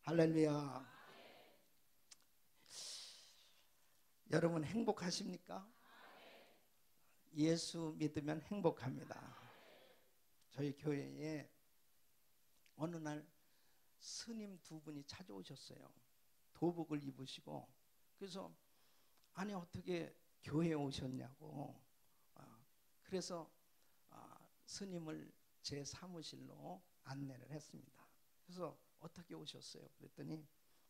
할렐루야. 여러분 행복하십니까? 예수 믿으면 행복합니다. 저희 교회에 어느 날 스님 두 분이 찾아오셨어요. 도복을 입으시고. 그래서 아니 어떻게 교회에 오셨냐고. 그래서 스님을 제 사무실로 안내를 했습니다. 그래서 어떻게 오셨어요? 그랬더니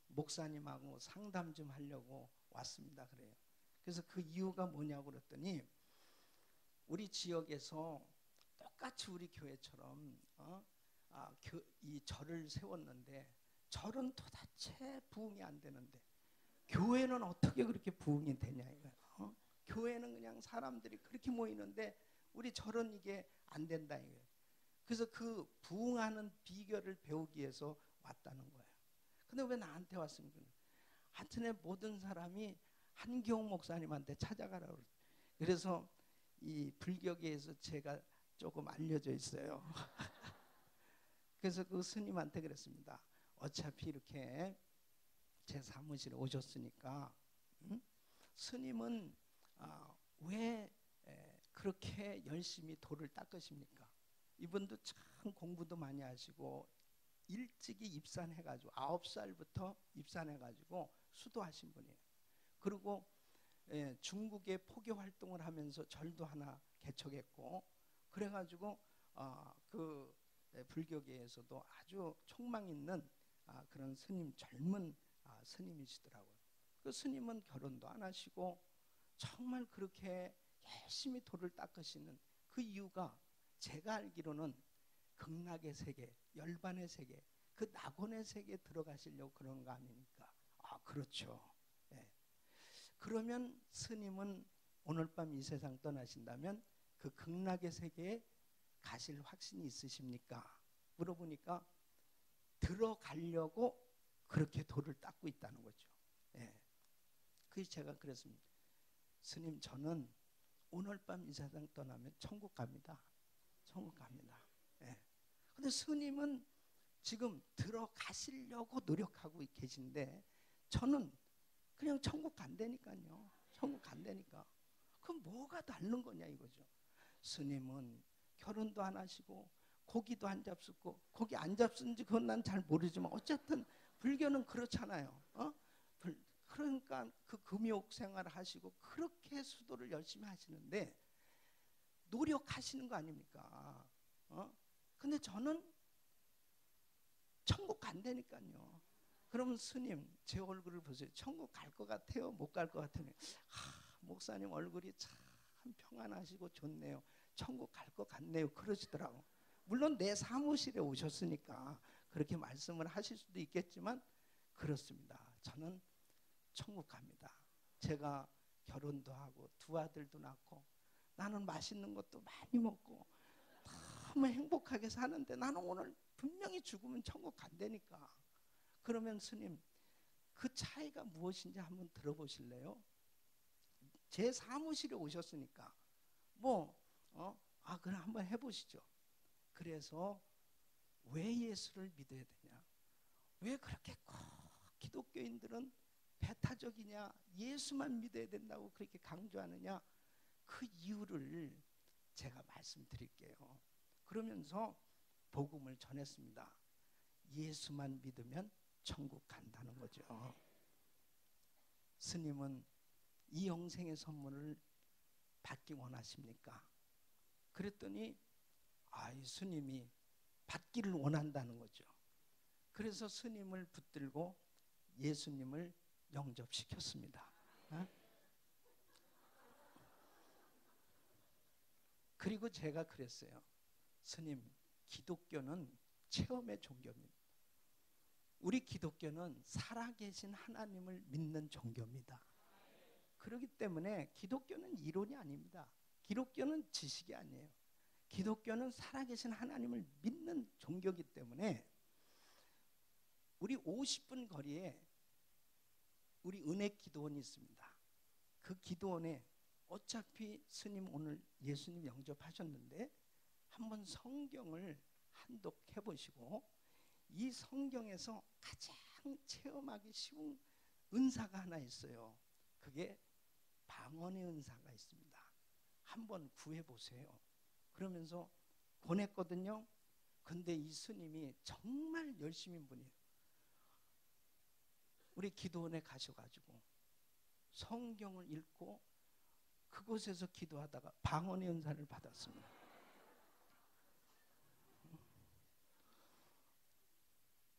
목사님하고 상담 좀 하려고 왔습니다. 그래요. 그래서 그 이유가 뭐냐고 그랬더니 우리 지역에서 똑같이 우리 교회처럼 이 절을 세웠는데 절은 도대체 부흥이 안 되는데 교회는 어떻게 그렇게 부흥이 되냐 이거예요. 교회는 그냥 사람들이 그렇게 모이는데 우리 절은 이게 안 된다 이거예요. 그래서 그 부흥하는 비결을 배우기 위해서 왔다는 거예요. 근데 왜 나한테 왔습니까? 하여튼에 모든 사람이 한기홍 목사님한테 찾아가라고 그랬어요. 그래서 이 불교계에서 제가 조금 알려져 있어요. 그래서 그 스님한테 그랬습니다. 어차피 이렇게 제 사무실에 오셨으니까 스님은 왜 그렇게 열심히 돌을 닦으십니까? 이분도 참 공부도 많이 하시고 일찍이 입산해가지고 9살부터 입산해가지고 수도하신 분이에요. 그리고 중국에 포교 활동을 하면서 절도 하나 개척했고 그래가지고 그 불교계에서도 아주 촉망 있는 그런 스님, 젊은 스님이시더라고요. 그 스님은 결혼도 안 하시고 정말 그렇게 열심히 돌을 닦으시는 그 이유가 제가 알기로는 극락의 세계, 열반의 세계, 그 낙원의 세계에 들어가시려고 그런 거 아닙니까? 그렇죠. 네. 그러면 스님은 오늘 밤 이 세상 떠나신다면 그 극락의 세계에 가실 확신이 있으십니까? 물어보니까 들어가려고 그렇게 돌을 닦고 있다는 거죠. 예. 그래서 제가 그랬습니다. 스님 저는 오늘 밤 이 세상 떠나면 천국 갑니다. 천국 갑니다. 예. 근데 스님은 지금 들어가시려고 노력하고 계신데 저는 그냥 천국 간다니까요. 천국 간다니까. 그럼 뭐가 다른 거냐 이거죠. 스님은 결혼도 안 하시고 고기도 안 잡수고 고기 안 잡수는지 그건 난 잘 모르지만 어쨌든 불교는 그렇잖아요. 그러니까 그 금욕 생활을 하시고 그렇게 수도를 열심히 하시는데 노력하시는 거 아닙니까? 근데 저는 천국 간다니까요. 그러면 스님 제 얼굴을 보세요. 천국 갈 것 같아요? 못 갈 것 같아요? 목사님 얼굴이 참 평안하시고 좋네요. 천국 갈 것 같네요. 그러시더라고. 물론 내 사무실에 오셨으니까 그렇게 말씀을 하실 수도 있겠지만 그렇습니다. 저는 천국 갑니다. 제가 결혼도 하고 두 아들도 낳고 나는 맛있는 것도 많이 먹고 너무 행복하게 사는데 나는 오늘 분명히 죽으면 천국 간다니까. 그러면 스님 그 차이가 무엇인지 한번 들어보실래요? 제 사무실에 오셨으니까 그럼 한번 해보시죠. 그래서 왜 예수를 믿어야 되냐? 왜 그렇게 꼭 기독교인들은 배타적이냐? 예수만 믿어야 된다고 그렇게 강조하느냐? 그 이유를 제가 말씀드릴게요. 그러면서 복음을 전했습니다. 예수만 믿으면 천국 간다는 거죠. 스님은 이 영생의 선물을 받기 원하십니까? 그랬더니 이 스님이 받기를 원한다는 거죠. 그래서 스님을 붙들고 예수님을 영접시켰습니다. 그리고 제가 그랬어요. 스님, 기독교는 체험의 종교입니다. 우리 기독교는 살아계신 하나님을 믿는 종교입니다. 그렇기 때문에 기독교는 이론이 아닙니다. 기독교는 지식이 아니에요. 기독교는 살아계신 하나님을 믿는 종교이기 때문에 우리 50분 거리에 우리 은혜 기도원이 있습니다. 그 기도원에 어차피 스님 오늘 예수님 영접하셨는데 한번 성경을 한독해 보시고 이 성경에서 가장 가장 체험하기 쉬운 은사가 하나 있어요. 그게 방언의 은사가 있습니다. 한번 구해보세요. 그러면서 보냈거든요. 근데 이 스님이 정말 열심인 분이에요. 우리 기도원에 가셔가지고 성경을 읽고 그곳에서 기도하다가 방언의 은사를 받았습니다.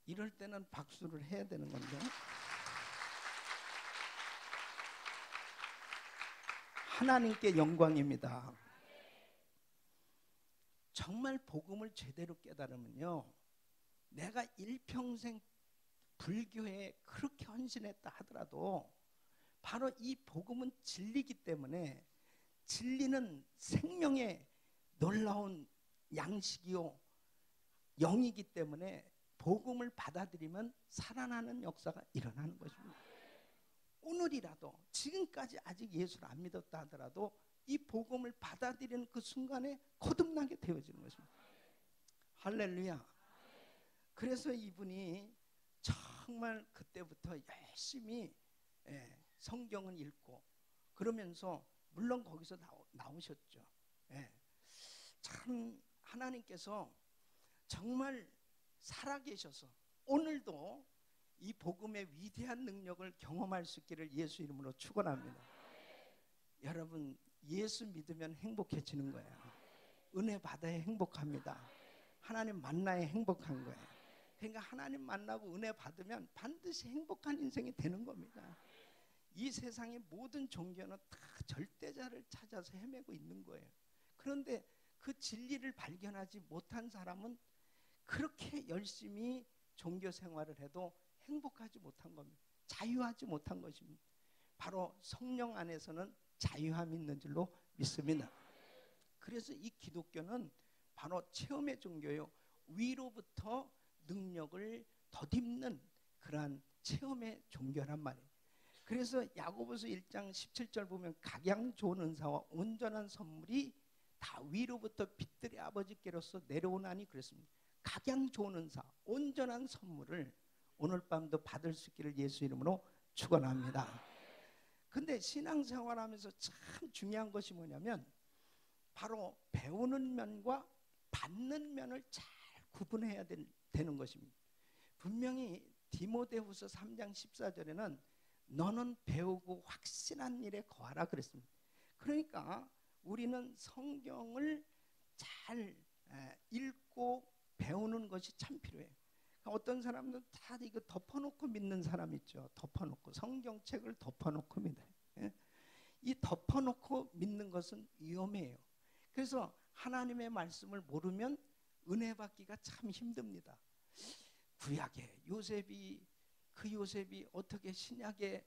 이럴 때는 박수를 해야 되는 건데 하나님께 영광입니다. 정말 복음을 제대로 깨달으면요, 내가 일평생 불교에 그렇게 헌신했다 하더라도 바로 이 복음은 진리이기 때문에, 진리는 생명의 놀라운 양식이요 영이기 때문에 복음을 받아들이면 살아나는 역사가 일어나는 것입니다. 오늘이라도, 지금까지 아직 예수를 안 믿었다 하더라도 이 복음을 받아들이는 그 순간에 거듭나게 되어지는 것입니다. 할렐루야. 그래서 이분이 정말 그때부터 열심히 성경을 읽고 그러면서, 물론 거기서 나오셨죠. 참 하나님께서 정말 살아계셔서 오늘도 이 복음의 위대한 능력을 경험할 수 있기를 예수 이름으로 축원합니다. 여러분, 예수 믿으면 행복해지는 거예요. 은혜 받아야 행복합니다. 하나님 만나야 행복한 거예요. 그러니까 하나님 만나고 은혜 받으면 반드시 행복한 인생이 되는 겁니다. 이 세상의 모든 종교는 다 절대자를 찾아서 헤매고 있는 거예요. 그런데 그 진리를 발견하지 못한 사람은 그렇게 열심히 종교 생활을 해도 행복하지 못한 겁니다. 자유하지 못한 것입니다. 바로 성령 안에서는 자유함이 있는 줄로 믿습니다. 그래서 이 기독교는 바로 체험의 종교요, 위로부터 능력을 덧입는 그러한 체험의 종교란 말이에요. 그래서 야고보서 1장 17절 보면 각양 좋은 은사와 온전한 선물이 다 위로부터 빛들의 아버지께로서 내려오나니 그랬습니다. 각양 좋은 은사, 온전한 선물을 오늘 밤도 받을 수 있기를 예수 이름으로 축원합니다. 근데 신앙생활하면서 참 중요한 것이 뭐냐면 바로 배우는 면과 받는 면을 잘 구분해야 되는 것입니다. 분명히 디모데후서 3장 14절에는 너는 배우고 확신한 일에 거하라 그랬습니다. 그러니까 우리는 성경을 잘 읽고 배우는 것이 참 필요해요. 어떤 사람들은 다 이거 덮어놓고 믿는 사람 있죠. 덮어놓고 성경책을 덮어놓고 믿어요. 이 덮어놓고 믿는 것은 위험해요. 그래서 하나님의 말씀을 모르면 은혜 받기가 참 힘듭니다. 구약에 요셉이 어떻게, 신약에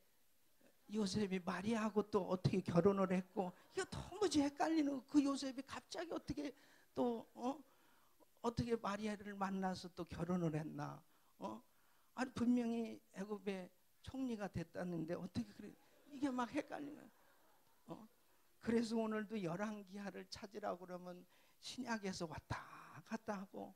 요셉이 마리아하고 또 어떻게 결혼을 했고, 이거 도무지 헷갈리는, 그 요셉이 갑자기 어떻게 또 어떻게 마리아를 만나서 또 결혼을 했나? 아니 분명히 애굽의 총리가 됐다는데 어떻게 그래? 이게 막 헷갈리는. 그래서 오늘도 열왕기하를 찾으라고 그러면 신약에서 왔다 갔다 하고.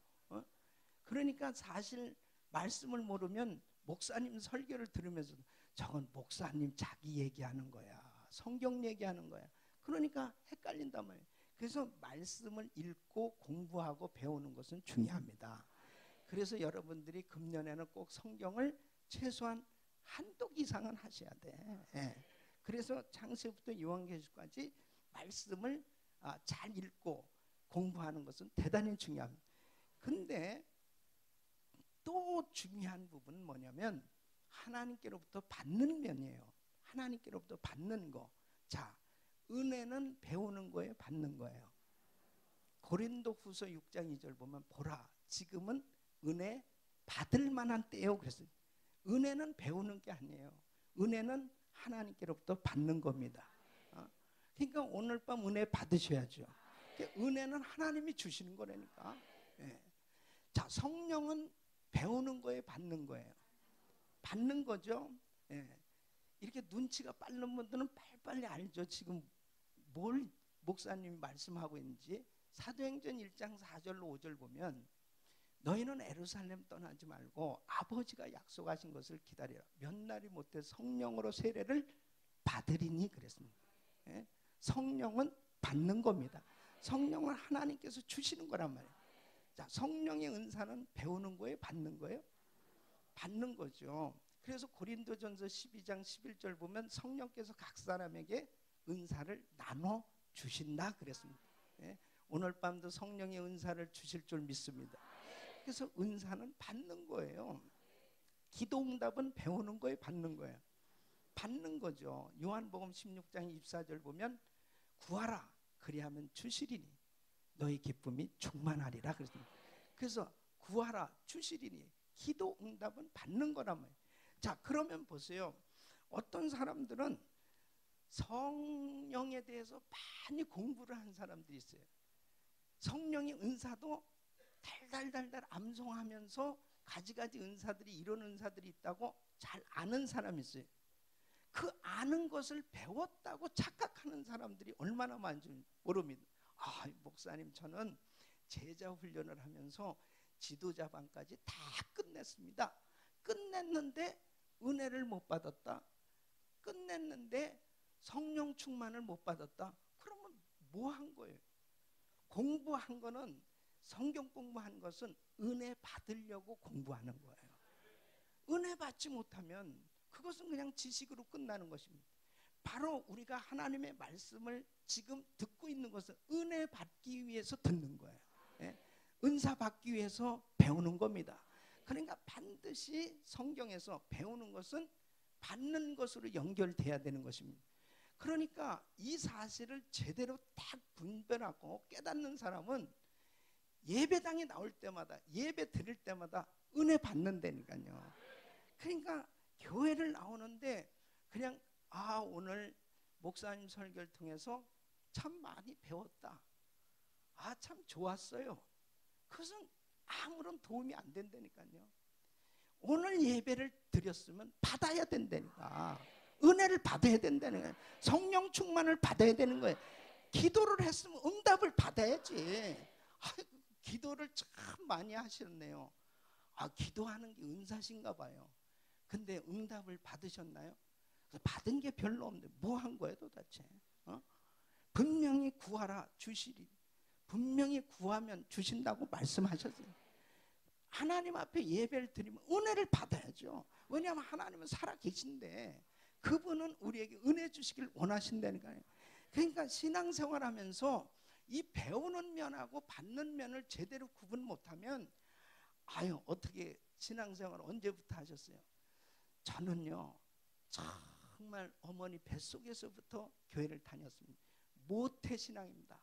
그러니까 사실 말씀을 모르면 목사님 설교를 들으면서 저건 목사님 자기 얘기하는 거야, 성경 얘기하는 거야. 그러니까 헷갈린단 말이에요. 그래서 말씀을 읽고 공부하고 배우는 것은 중요합니다. 그래서 여러분들이 금년에는 꼭 성경을 최소한 한 독 이상은 하셔야 돼. 그래서 창세부터 요한계시까지 말씀을 잘 읽고 공부하는 것은 대단히 중요합니다. 근데 또 중요한 부분은 뭐냐면 하나님께로부터 받는 면이에요. 하나님께로부터 받는 거. 자, 은혜는 배우는 거예요, 받는 거예요? 고린도후서 6장 2절 보면 보라, 지금은 은혜 받을 만한 때요 그랬어요. 은혜는 배우는 게 아니에요. 은혜는 하나님께로부터 받는 겁니다. 그러니까 오늘 밤 은혜 받으셔야죠. 그러니까 은혜는 하나님이 주시는 거라니까. 자, 성령은 배우는 거예요, 받는 거예요? 받는 거죠. 이렇게 눈치가 빠른 분들은 빨리빨리 알죠. 지금 뭘 목사님이 말씀하고 있는지. 사도행전 1장 4절로 5절 보면 너희는 예루살렘 떠나지 말고 아버지가 약속하신 것을 기다리라. 몇 날이 못해 성령으로 세례를 받으리니 그랬습니다. 예? 성령은 받는 겁니다. 성령은 하나님께서 주시는 거란 말이에요. 자, 성령의 은사는 배우는 거예요? 받는 거예요? 받는 거죠. 그래서 고린도전서 12장 11절 보면 성령께서 각 사람에게 은사를 나눠 주신다 그랬습니다. 예? 오늘 밤도 성령의 은사를 주실 줄 믿습니다. 그래서 은사는 받는 거예요. 기도응답은 배우는 거예요? 받는 거예요? 받는 거죠. 요한복음 16장 24절 보면 구하라 그리하면 주시리니 너희 기쁨이 충만하리라 그랬습니다. 그래서 구하라 주시리니 기도응답은 받는 거란 말이에요. 자, 그러면 보세요. 어떤 사람들은 성령에 대해서 많이 공부를 한 사람들이 있어요. 성령의 은사도 달달달달 암송하면서 가지가지 은사들이 이런 은사들이 있다고 잘 아는 사람이 있어요. 그 아는 것을 배웠다고 착각하는 사람들이 얼마나 많은지 모릅니다. 아, 목사님 저는 제자 훈련을 하면서 지도자반까지 다 끝냈습니다. 끝냈는데 은혜를 못 받았다. 끝냈는데 성령 충만을 못 받았다. 그러면 뭐 한 거예요? 공부한 거는, 성경 공부한 것은 은혜 받으려고 공부하는 거예요. 은혜 받지 못하면 그것은 그냥 지식으로 끝나는 것입니다. 바로 우리가 하나님의 말씀을 지금 듣고 있는 것은 은혜 받기 위해서 듣는 거예요. 예? 은사 받기 위해서 배우는 겁니다. 그러니까 반드시 성경에서 배우는 것은 받는 것으로 연결돼야 되는 것입니다. 그러니까 이 사실을 제대로 딱 분별하고 깨닫는 사람은 예배당에 나올 때마다, 예배 드릴 때마다 은혜 받는다니까요. 그러니까 교회를 나오는데 그냥 아, 오늘 목사님 설교를 통해서 참 많이 배웠다. 아, 참 좋았어요. 그것은 아무런 도움이 안 된다니까요. 오늘 예배를 드렸으면 받아야 된다니까. 은혜를 받아야 된다는 거예요. 성령 충만을 받아야 되는 거예요. 기도를 했으면 응답을 받아야지. 아이고, 기도를 참 많이 하셨네요. 아, 기도하는 게 은사신가 봐요. 근데 응답을 받으셨나요? 받은 게 별로 없는데 뭐 한 거예요 도대체? 분명히 구하라 주시리. 분명히 구하면 주신다고 말씀하셨어요. 하나님 앞에 예배를 드리면 은혜를 받아야죠. 왜냐하면 하나님은 살아계신데 그분은 우리에게 은혜 주시길 원하신다니까요. 그러니까 신앙생활하면서 이 배우는 면하고 받는 면을 제대로 구분 못하면 아유, 어떻게 신앙생활 언제부터 하셨어요? 저는요 정말 어머니 뱃속에서부터 교회를 다녔습니다. 모태신앙입니다.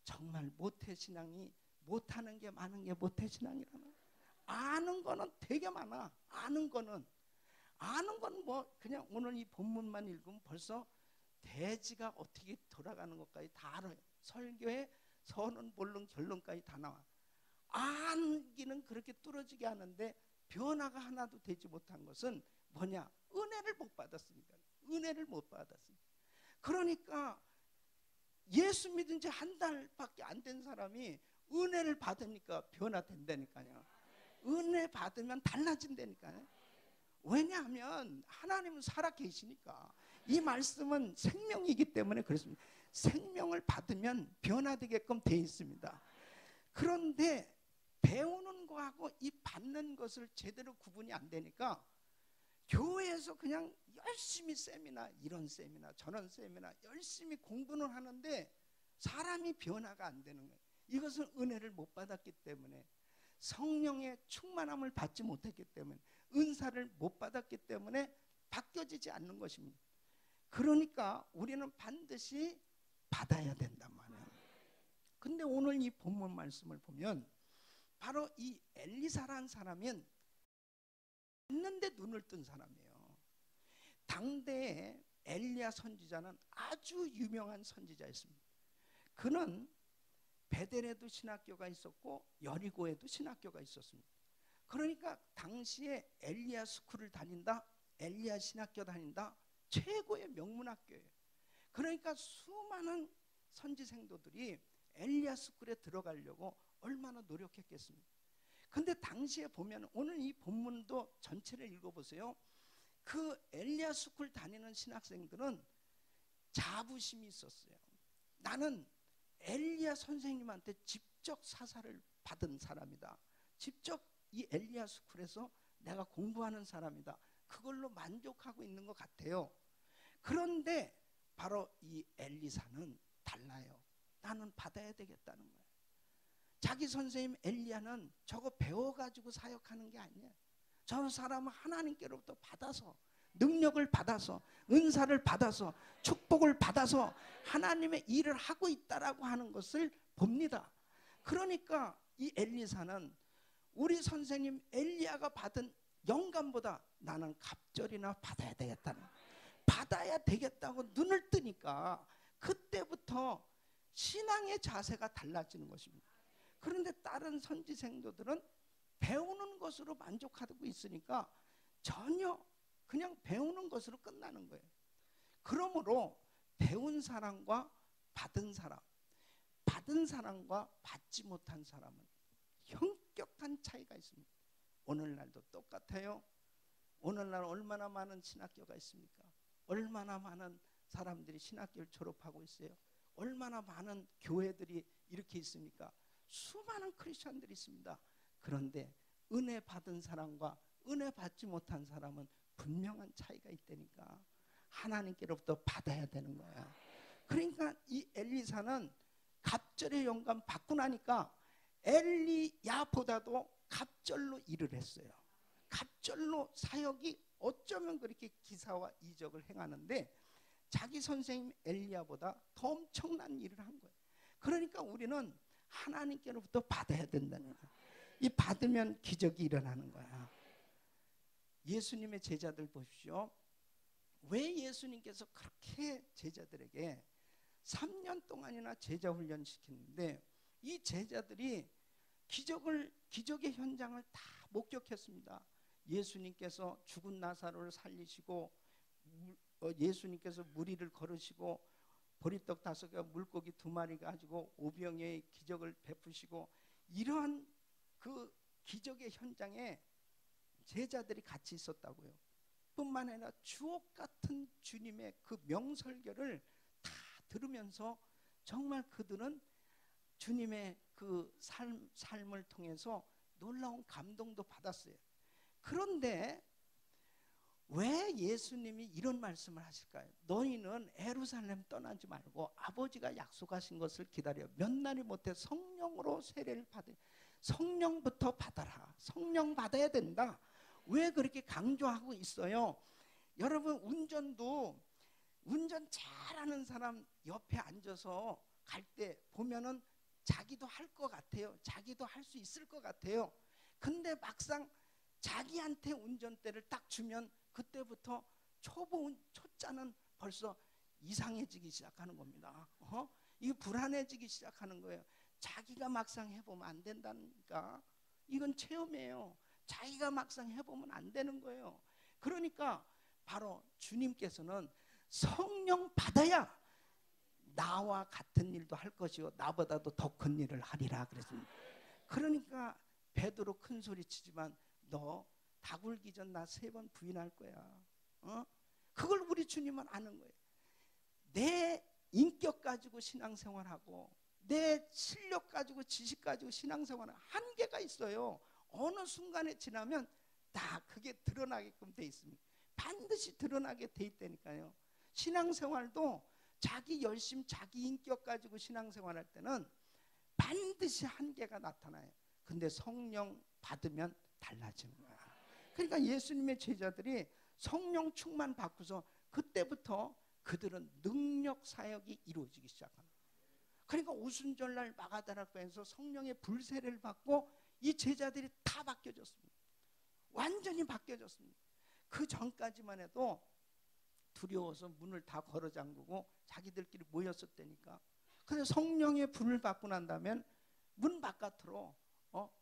정말 모태신앙이 못하는 게 많은 게 모태신앙이라는. 아는 거는 되게 많아. 아는 거는 뭐 그냥 오늘 이 본문만 읽으면 벌써 대지가 어떻게 돌아가는 것까지 다 알아요. 설교의 선언, 본론, 결론까지 다 나와. 안기는 그렇게 뚫어지게 하는데 변화가 하나도 되지 못한 것은 뭐냐? 은혜를 못 받았으니까. 은혜를 못 받았으니까. 그러니까 예수 믿은 지 한 달밖에 안 된 사람이 은혜를 받으니까 변화된다니까요. 은혜 받으면 달라진다니까요. 왜냐하면 하나님은 살아계시니까. 이 말씀은 생명이기 때문에 그렇습니다. 생명을 받으면 변화되게끔 돼 있습니다. 그런데 배우는 거하고 이 받는 것을 제대로 구분이 안 되니까 교회에서 그냥 열심히 세미나, 이런 세미나 저런 세미나 열심히 공부는 하는데 사람이 변화가 안 되는 거예요. 이것은 은혜를 못 받았기 때문에, 성령의 충만함을 받지 못했기 때문에, 은사를 못 받았기 때문에 바뀌어지지 않는 것입니다. 그러니까 우리는 반드시 받아야 된단 말이에요. 근데 오늘 이 본문 말씀을 보면 바로 이 엘리사라는 사람은 받는데 눈을 뜬 사람이에요. 당대에 엘리야 선지자는 아주 유명한 선지자였습니다. 그는 베델에도 신학교가 있었고 여리고에도 신학교가 있었습니다. 그러니까 당시에 엘리야 스쿨을 다닌다, 엘리야 신학교 다닌다, 최고의 명문학교예요. 그러니까 수많은 선지 생도들이 엘리야 스쿨에 들어가려고 얼마나 노력했겠습니까? 근데 당시에 보면 오늘 이 본문도 전체를 읽어보세요. 그 엘리야 스쿨 다니는 신학생들은 자부심이 있었어요. 나는 엘리야 선생님한테 직접 사사를 받은 사람이다. 직접 이 엘리야 스쿨에서 내가 공부하는 사람이다. 그걸로 만족하고 있는 것 같아요. 그런데 바로 이 엘리사는 달라요. 나는 받아야 되겠다는 거예요. 자기 선생님 엘리야는 저거 배워가지고 사역하는 게 아니에요. 저 사람은 하나님께로부터 받아서, 능력을 받아서, 은사를 받아서, 축복을 받아서 하나님의 일을 하고 있다라고 하는 것을 봅니다. 그러니까 이 엘리사는 우리 선생님 엘리야가 받은 영감보다 나는 갑절이나 받아야 되겠다는, 받아야 되겠다고 눈을 뜨니까 그때부터 신앙의 자세가 달라지는 것입니다. 그런데 다른 선지 생도들은 배우는 것으로 만족하고 있으니까 전혀 그냥 배우는 것으로 끝나는 거예요. 그러므로 배운 사람과 받은 사람, 받은 사람과 받지 못한 사람은 현격한 차이가 있습니다. 오늘날도 똑같아요. 오늘날 얼마나 많은 신학교가 있습니까? 얼마나 많은 사람들이 신학교를 졸업하고 있어요. 얼마나 많은 교회들이 이렇게 있습니까? 수많은 크리스천들이 있습니다. 그런데 은혜 받은 사람과 은혜 받지 못한 사람은 분명한 차이가 있다니까. 하나님께로부터 받아야 되는 거야. 그러니까 이 엘리사는 갑절의 영감 받고 나니까 엘리야보다도 갑절로 일을 했어요. 갑절로 사역이 어쩌면 그렇게 기사와 이적을 행하는데 자기 선생님 엘리야보다 더 엄청난 일을 한 거예요. 그러니까 우리는 하나님께로부터 받아야 된다는 거예요. 이 받으면 기적이 일어나는 거야. 예수님의 제자들 보십시오. 왜 예수님께서 그렇게 제자들에게 3년 동안이나 제자 훈련 시키는데 이 제자들이 기적의 현장을 다 목격했습니다. 예수님께서 죽은 나사로를 살리시고, 예수님께서 무리를 걸으시고, 보리떡 5개와 물고기 2마리 가지고 오병이의 기적을 베푸시고, 이러한 그 기적의 현장에 제자들이 같이 있었다고요. 뿐만 아니라 주옥 같은 주님의 그 명설교를 다 들으면서 정말 그들은 주님의 그 삶을 통해서 놀라운 감동도 받았어요. 그런데 왜 예수님이 이런 말씀을 하실까요? 너희는 예루살렘 떠나지 말고 아버지가 약속하신 것을 기다려 몇 날이 못해 성령으로 세례를 받으, 성령부터 받아라. 성령 받아야 된다. 왜 그렇게 강조하고 있어요? 여러분, 운전 잘하는 사람 옆에 앉아서 갈 때 보면은 자기도 할 것 같아요. 자기도 할 수 있을 것 같아요. 근데 막상 자기한테 운전대를 딱 주면 그때부터 초짜는 벌써 이상해지기 시작하는 겁니다. 이거 불안해지기 시작하는 거예요. 자기가 막상 해보면 안 된다니까. 이건 체험이에요. 자기가 막상 해보면 안 되는 거예요. 그러니까 바로 주님께서는 성령 받아야 나와 같은 일도 할 것이요 나보다도 더 큰 일을 하리라 그랬습니다. 그러니까 베드로 큰 소리 치지만 너 닭 울기 전 나 3번 부인할 거야. 그걸 우리 주님은 아는 거예요. 내 인격 가지고 신앙생활하고 내 실력 가지고 지식 가지고 신앙생활은 한계가 있어요. 어느 순간에 지나면 다 그게 드러나게끔 돼 있습니다. 반드시 드러나게 돼 있다니까요. 신앙생활도 자기 열심, 자기 인격 가지고 신앙생활할 때는 반드시 한계가 나타나요. 근데 성령 받으면 달라지는 거야. 그러니까 예수님의 제자들이 성령 충만 받고서 그때부터 그들은 능력 사역이 이루어지기 시작합니다. 그러니까 오순절날 마가다락방에서 성령의 불세례를 받고 이 제자들이 다 바뀌어졌습니다. 완전히 바뀌어졌습니다. 그 전까지만 해도 두려워서 문을 다 걸어 잠그고 자기들끼리 모였었다니까. 근데 성령의 불을 받고 난 다음에 문 바깥으로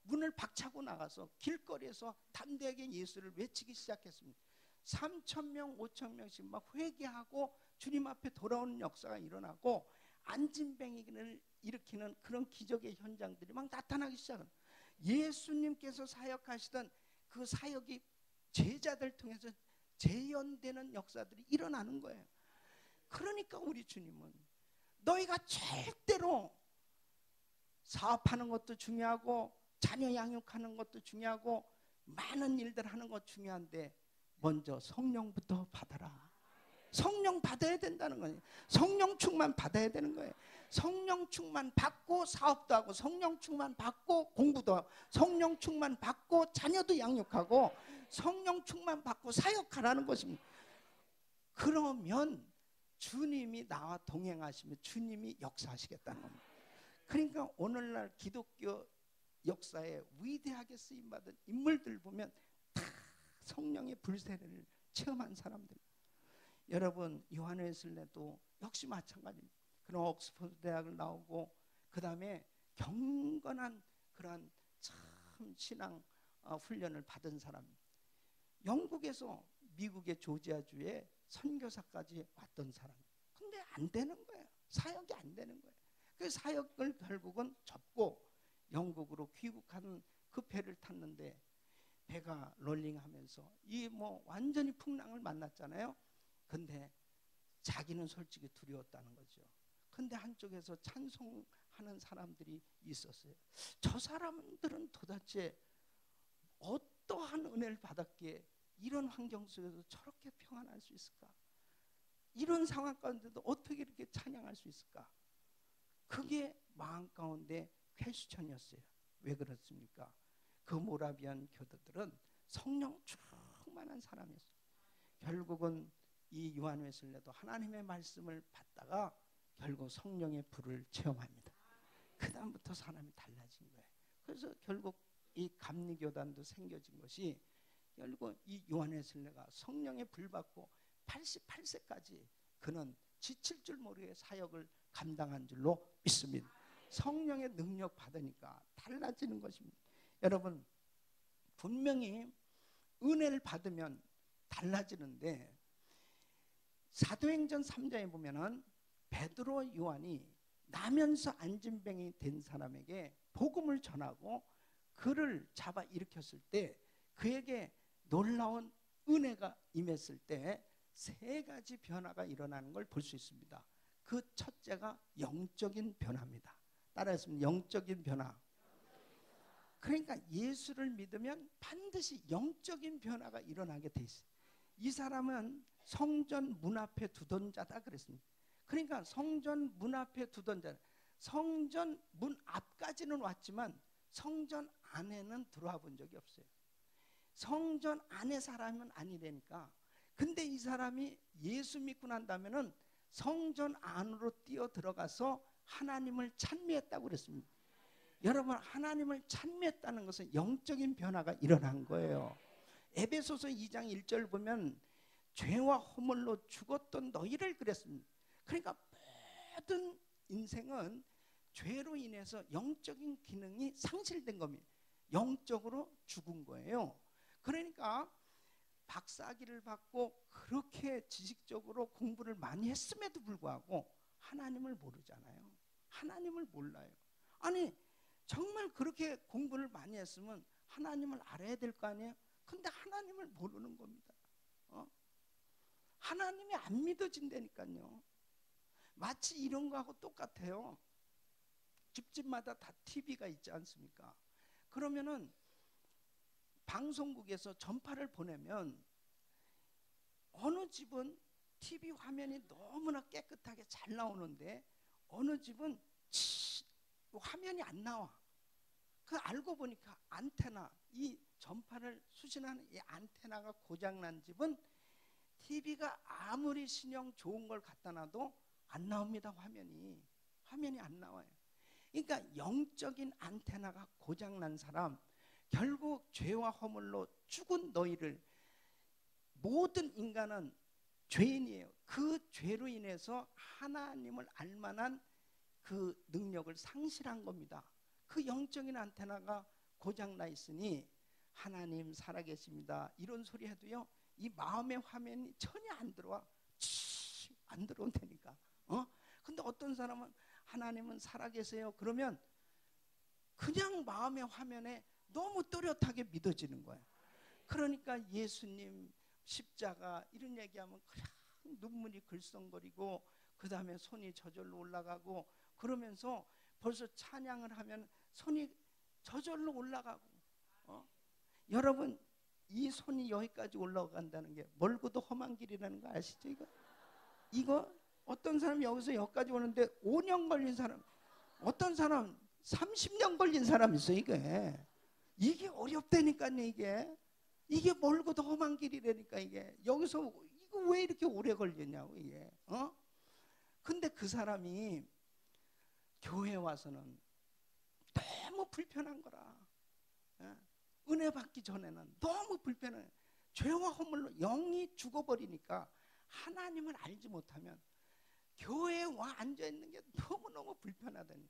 문을 박차고 나가서 길거리에서 담대하게 예수를 외치기 시작했습니다. 3,000명, 5,000명씩 막 회개하고 주님 앞에 돌아오는 역사가 일어나고 안진뱅이를 일으키는 그런 기적의 현장들이 막 나타나기 시작합니다. 예수님께서 사역하시던 그 사역이 제자들 통해서 재현되는 역사들이 일어나는 거예요. 그러니까 우리 주님은 너희가 절대로 사업하는 것도 중요하고 자녀 양육하는 것도 중요하고 많은 일들 하는 것 중요한데 먼저 성령부터 받아라. 성령 받아야 된다는 거예요. 성령 충만 받아야 되는 거예요. 성령 충만 받고 사업도 하고, 성령 충만 받고 공부도 하고, 성령 충만 받고 자녀도 양육하고, 성령 충만 받고 사역하라는 것입니다. 그러면 주님이 나와 동행하시면 주님이 역사하시겠다는 겁니다. 그러니까 오늘날 기독교 역사에 위대하게 쓰임받은 인물들 보면 다 성령의 불세례를 체험한 사람들. 여러분 요한 웨슬레도 역시 마찬가지입니다. 그런 옥스퍼드 대학을 나오고 그 다음에 경건한 그러한 참 신앙 훈련을 받은 사람. 영국에서 미국의 조지아주에 선교사까지 왔던 사람. 근데 안 되는 거예요. 사역이 안 되는 거예요. 그 사역을 결국은 접고 영국으로 귀국하는 그 배를 탔는데 배가 롤링하면서 이 뭐 완전히 풍랑을 만났잖아요. 근데 자기는 솔직히 두려웠다는 거죠. 근데 한쪽에서 찬송하는 사람들이 있었어요. 저 사람들은 도대체 어떠한 은혜를 받았기에 이런 환경 속에서 저렇게 평안할 수 있을까? 이런 상황 가운데도 어떻게 이렇게 찬양할 수 있을까? 그게 마음 가운데 퀘스천이었어요. 왜 그렇습니까? 그 모라비안 교도들은 성령 충만한 사람이었어요. 결국은 이 요한 웨슬레도 하나님의 말씀을 받다가 결국 성령의 불을 체험합니다. 그 다음부터 사람이 달라진 거예요. 그래서 결국 이 감리교단도 생겨진 것이 결국 이 요한 웨슬레가 성령의 불 받고 88세까지 그는 지칠 줄 모르게 사역을 감당한 줄로 믿습니다. 성령의 능력 받으니까 달라지는 것입니다. 여러분 분명히 은혜를 받으면 달라지는데 사도행전 3장에 보면은 베드로 요한이 나면서 안진병이 된 사람에게 복음을 전하고 그를 잡아 일으켰을 때 그에게 놀라운 은혜가 임했을 때 세 가지 변화가 일어나는 걸 볼 수 있습니다. 그 첫째가 영적인 변화입니다. 따라했습니다. 영적인 변화. 그러니까 예수를 믿으면 반드시 영적인 변화가 일어나게 돼 있어요. 이 사람은 성전 문 앞에 두던 자다 그랬습니다. 그러니까 성전 문 앞에 두던 자, 성전 문 앞까지는 왔지만 성전 안에는 들어와 본 적이 없어요. 성전 안에 사람은 아니라니까. 근데 이 사람이 예수 믿고 난다면은 성전 안으로 뛰어 들어가서 하나님을 찬미했다고 그랬습니다. 여러분 하나님을 찬미했다는 것은 영적인 변화가 일어난 거예요. 에베소서 2장 1절 보면 죄와 허물로 죽었던 너희를 그랬습니다. 그러니까 모든 인생은 죄로 인해서 영적인 기능이 상실된 겁니다. 영적으로 죽은 거예요. 그러니까 박사학위를 받고 그렇게 지식적으로 공부를 많이 했음에도 불구하고 하나님을 모르잖아요. 하나님을 몰라요. 아니 정말 그렇게 공부를 많이 했으면 하나님을 알아야 될 거 아니에요? 근데 하나님을 모르는 겁니다. 하나님이 안 믿어진다니까요. 마치 이런 거하고 똑같아요. 집집마다 다 TV가 있지 않습니까? 그러면은 방송국에서 전파를 보내면 어느 집은 TV 화면이 너무나 깨끗하게 잘 나오는데 어느 집은 화면이 안 나와. 그 알고 보니까 안테나, 이 전파를 수신하는 이 안테나가 고장난 집은 TV가 아무리 신형 좋은 걸 갖다 놔도 안 나옵니다. 화면이 안 나와요. 그러니까 영적인 안테나가 고장난 사람, 결국 죄와 허물로 죽은 너희를, 모든 인간은 죄인이에요. 그 죄로 인해서 하나님을 알만한 그 능력을 상실한 겁니다. 그 영적인 안테나가 고장나 있으니 하나님 살아계십니다 이런 소리 해도요 이 마음의 화면이 전혀 안 들어와. 안 들어온다니까. 근데 어떤 사람은 하나님은 살아계세요 그러면 그냥 마음의 화면에 너무 또렷하게 믿어지는 거예요. 그러니까 예수님 십자가 이런 얘기하면 그냥 눈물이 글썽거리고 그 다음에 손이 저절로 올라가고 그러면서 벌써 찬양을 하면 손이 저절로 올라가고 여러분 이 손이 여기까지 올라간다는 게 멀고도 험한 길이라는 거 아시죠? 이거 어떤 사람이 여기서 여기까지 오는데 5년 걸린 사람, 어떤 사람 30년 걸린 사람 있어요. 이게 어렵다니까요. 이게 멀고도 험한 길이라니까. 이게 여기서 이거 왜 이렇게 오래 걸렸냐고 이게. 근데 그 사람이 교회 와서는 너무 불편한 거라. 은혜 받기 전에는 너무 불편해. 죄와 허물로 영이 죽어버리니까 하나님을 알지 못하면 교회에 와 앉아있는 게 너무너무 불편하다니.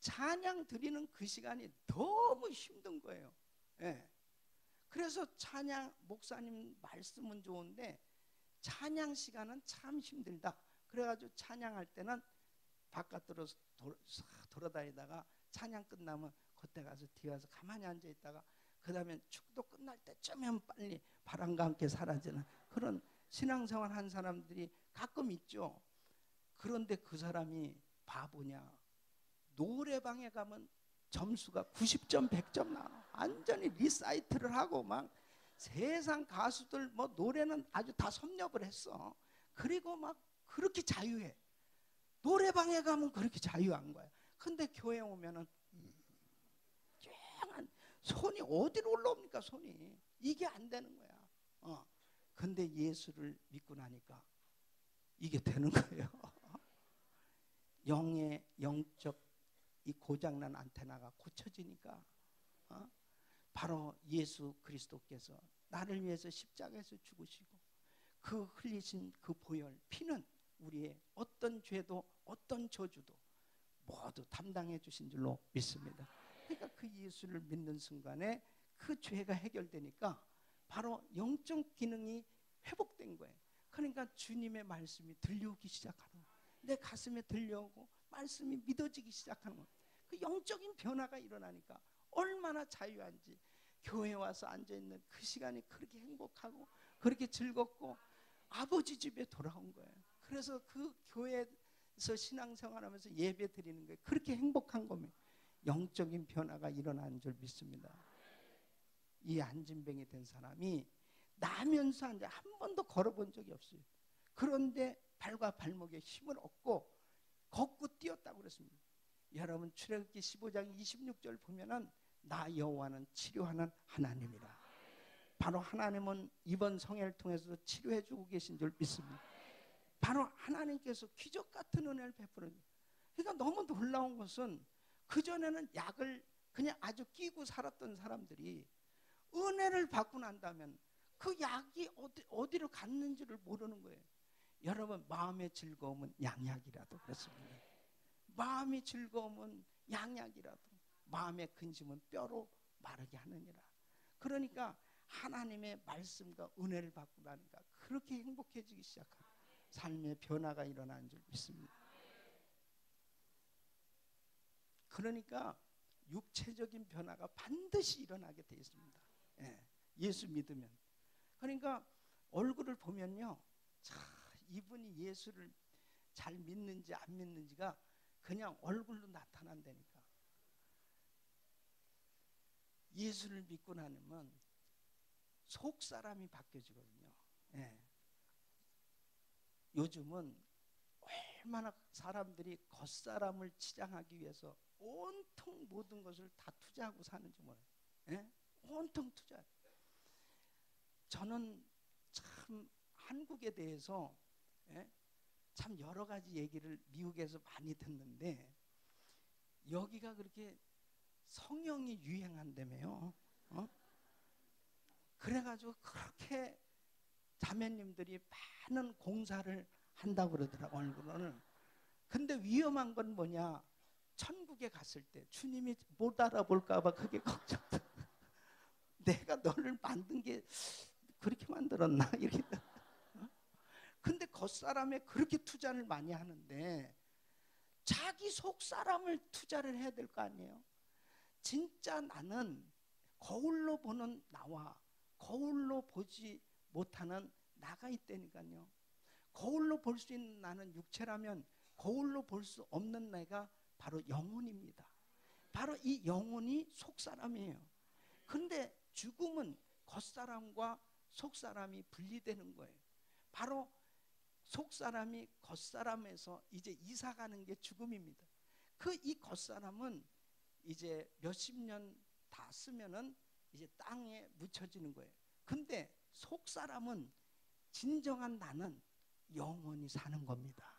찬양 드리는 그 시간이 너무 힘든 거예요. 그래서 찬양, 목사님 말씀은 좋은데 찬양 시간은 참 힘들다. 그래가지고 찬양할 때는 바깥으로 돌아다니다가 찬양 끝나면 그때 가서 뒤에 와서 가만히 앉아있다가 그 다음에 축도 끝날 때쯤이면 빨리 바람과 함께 사라지는 그런 신앙생활 한 사람들이 가끔 있죠. 그런데 그 사람이 바보냐, 노래방에 가면 점수가 90점 100점 나와. 완전히 리사이트를 하고 막 세상 가수들 뭐 노래는 아주 다 섭렵을 했어. 그리고 막 그렇게 자유해. 노래방에 가면 그렇게 자유한 거야. 근데 교회 오면은 쨍한 손이 어디로 올라옵니까? 손이 이게 안 되는 거야. 근데 예수를 믿고 나니까 이게 되는 거예요. 영의 영적 이 고장난 안테나가 고쳐지니까 바로 예수 그리스도께서 나를 위해서 십자가에서 죽으시고 그 흘리신 그 보혈 피는 우리의 어떤 죄도 어떤 저주도 모두 담당해 주신 줄로 믿습니다. 그러니까 그 예수를 믿는 순간에 그 죄가 해결되니까 바로 영적 기능이 회복된 거예요. 그러니까 주님의 말씀이 들려오기 시작하는 거예요. 내 가슴에 들려오고 말씀이 믿어지기 시작하는 거예요. 그 영적인 변화가 일어나니까 얼마나 자유한지 교회 와서 앉아있는 그 시간이 그렇게 행복하고 그렇게 즐겁고 아버지 집에 돌아온 거예요. 그래서 그 교회에서 신앙생활하면서 예배 드리는 게 그렇게 행복한 겁니다. 영적인 변화가 일어나는 줄 믿습니다. 이 안진뱅이 된 사람이 나면서 한 번도 걸어본 적이 없어요. 그런데 발과 발목에 힘을 얻고 걷고 뛰었다고 그랬습니다. 여러분 출애굽기 15장 26절 보면은 나 여호와는 치료하는 하나님이라. 바로 하나님은 이번 성회를 통해서 치료해 주고 계신 줄 믿습니다. 바로 하나님께서 기적 같은 은혜를 베풀어 줍니다. 그러니까 너무 놀라운 것은 그전에는 약을 그냥 아주 끼고 살았던 사람들이 은혜를 받고 난다면 그 약이 어디로 갔는지를 모르는 거예요. 여러분 마음의 즐거움은 양약이라도 그렇습니다. 마음이 즐거움은 양약이라도 마음의 근심은 뼈로 마르게 하느니라. 그러니까 하나님의 말씀과 은혜를 받고 나니까 그렇게 행복해지기 시작한 삶의 변화가 일어나는 줄 믿습니다. 그러니까 육체적인 변화가 반드시 일어나게 되어 있습니다. 예수 믿으면. 그러니까 얼굴을 보면요, 참 이분이 예수를 잘 믿는지 안 믿는지가 그냥 얼굴로 나타난다니까. 예수를 믿고 나면 속 사람이 바뀌어지거든요. 요즘은 얼마나 사람들이 겉사람을 치장하기 위해서 온통 모든 것을 다 투자하고 사는지 몰라요. 온통 투자. 저는 참 한국에 대해서 참 여러 가지 얘기를 미국에서 많이 듣는데 여기가 그렇게 성형이 유행한다며요. 그래가지고 그렇게 자매님들이 많은 공사를 한다고 그러더라고 얼굴은. 근데 위험한 건 뭐냐? 천국에 갔을 때 주님이 못 알아볼까 봐 그게 걱정. 내가 너를 만든 게 그렇게 만들었나 이렇게. 근데 겉사람에 그렇게 투자를 많이 하는데 자기 속사람을 투자를 해야 될 거 아니에요. 진짜 나는 거울로 보는 나와 거울로 보지 못하는 나가 있다니까요. 거울로 볼 수 있는 나는 육체라면 거울로 볼 수 없는 내가 바로 영혼입니다. 바로 이 영혼이 속사람이에요. 근데 죽음은 겉사람과 속사람이 분리되는 거예요. 바로 속사람이 겉사람에서 이제 이사가는 게 죽음입니다. 그 이 겉사람은 이제 몇십 년 다 쓰면은 이제 땅에 묻혀지는 거예요. 근데 속사람은 진정한 나는 영원히 사는 겁니다.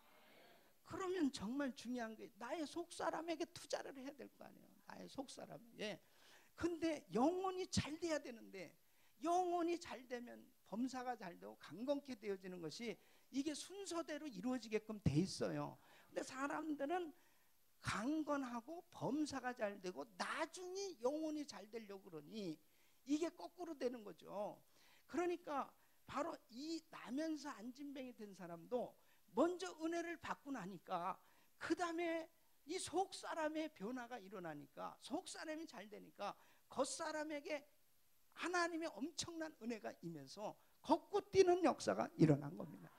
그러면 정말 중요한 게 나의 속사람에게 투자를 해야 될 거 아니에요. 나의 속사람에게. 근데 영혼이 잘 돼야 되는데 영혼이 잘 되면 범사가 잘 되고 강건케 되어지는 것이 이게 순서대로 이루어지게끔 돼 있어요. 근데 사람들은 강건하고 범사가 잘 되고 나중에 영혼이 잘 되려고 그러니 이게 거꾸로 되는 거죠. 그러니까 바로 이 나면서 안진뱅이 된 사람도 먼저 은혜를 받고 나니까 그 다음에 이 속사람의 변화가 일어나니까 속사람이 잘 되니까 겉사람에게 하나님의 엄청난 은혜가 임해서 걷고 뛰는 역사가 일어난 겁니다.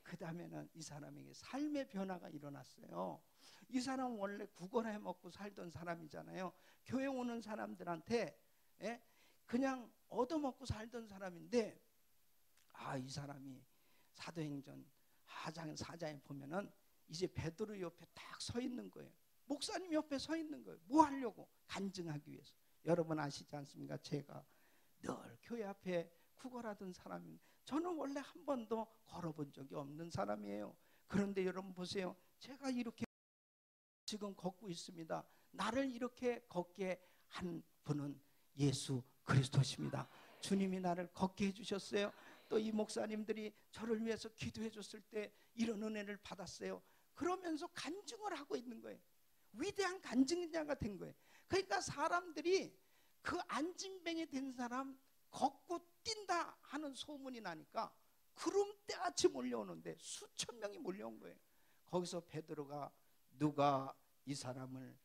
그 다음에는 이 사람에게 삶의 변화가 일어났어요. 이 사람은 원래 구걸해 먹고 살던 사람이잖아요. 교회 오는 사람들한테 그냥 얻어먹고 살던 사람인데 이 사람이 사도행전 4장에 보면은 이제 베드로 옆에 딱 서 있는 거예요. 목사님 옆에 서 있는 거예요. 뭐 하려고? 간증하기 위해서. 여러분 아시지 않습니까? 제가 늘 교회 앞에 구걸하던 사람입니다. 저는 원래 한 번도 걸어본 적이 없는 사람이에요. 그런데 여러분 보세요. 제가 이렇게 지금 걷고 있습니다. 나를 이렇게 걷게 한 분은 예수 그리스도십니다. 주님이 나를 걷게 해주셨어요. 또 이 목사님들이 저를 위해서 기도해 줬을 때 이런 은혜를 받았어요. 그러면서 간증을 하고 있는 거예요. 위대한 간증자가 된 거예요. 그러니까 사람들이 그 안진뱅이 된 사람 걷고 뛴다 하는 소문이 나니까 구름대같이 몰려오는데 수천 명이 몰려온 거예요. 거기서 베드로가 누가 이 사람을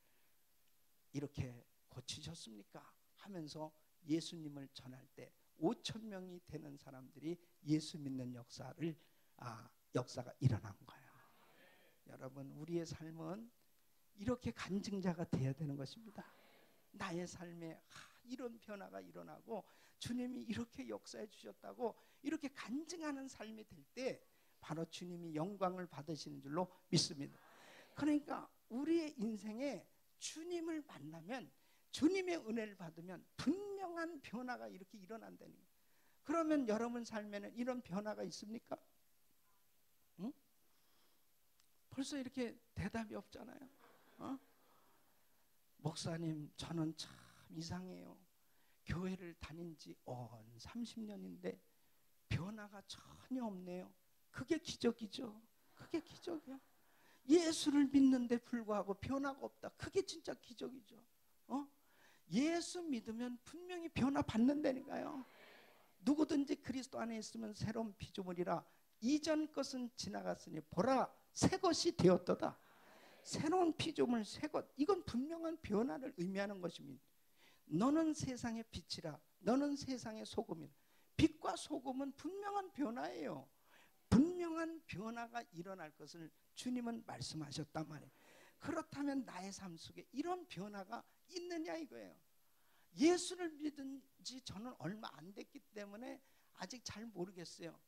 이렇게 고치셨습니까? 하면서 예수님을 전할 때 5천 명이 되는 사람들이 예수 믿는 역사가 일어난 거예요. 여러분 우리의 삶은 이렇게 간증자가 돼야 되는 것입니다. 나의 삶에 이런 변화가 일어나고 주님이 이렇게 역사해 주셨다고 이렇게 간증하는 삶이 될 때 바로 주님이 영광을 받으시는 줄로 믿습니다. 그러니까 우리의 인생에 주님을 만나면 주님의 은혜를 받으면 분명한 변화가 이렇게 일어난다는 거예요. 그러면 여러분 삶에는 이런 변화가 있습니까? 응? 벌써 이렇게 대답이 없잖아요. 목사님 저는 참 이상해요. 교회를 다닌 지 30년인데 변화가 전혀 없네요. 그게 기적이죠. 그게 기적이야. 예수를 믿는데 불구하고 변화가 없다. 그게 진짜 기적이죠. 예수 믿으면 분명히 변화 받는다니까요. 누구든지 그리스도 안에 있으면 새로운 피조물이라 이전 것은 지나갔으니 보라 새 것이 되었도다. 새로운 피조물 새 것, 이건 분명한 변화를 의미하는 것입니다. 너는 세상의 빛이라 너는 세상의 소금이라. 빛과 소금은 분명한 변화예요. 분명한 변화가 일어날 것을 주님은 말씀하셨단 말이에요. 그렇다면 나의 삶 속에 이런 변화가 있느냐 이거예요. 예수를 믿은 지 저는 얼마 안 됐기 때문에 아직 잘 모르겠어요.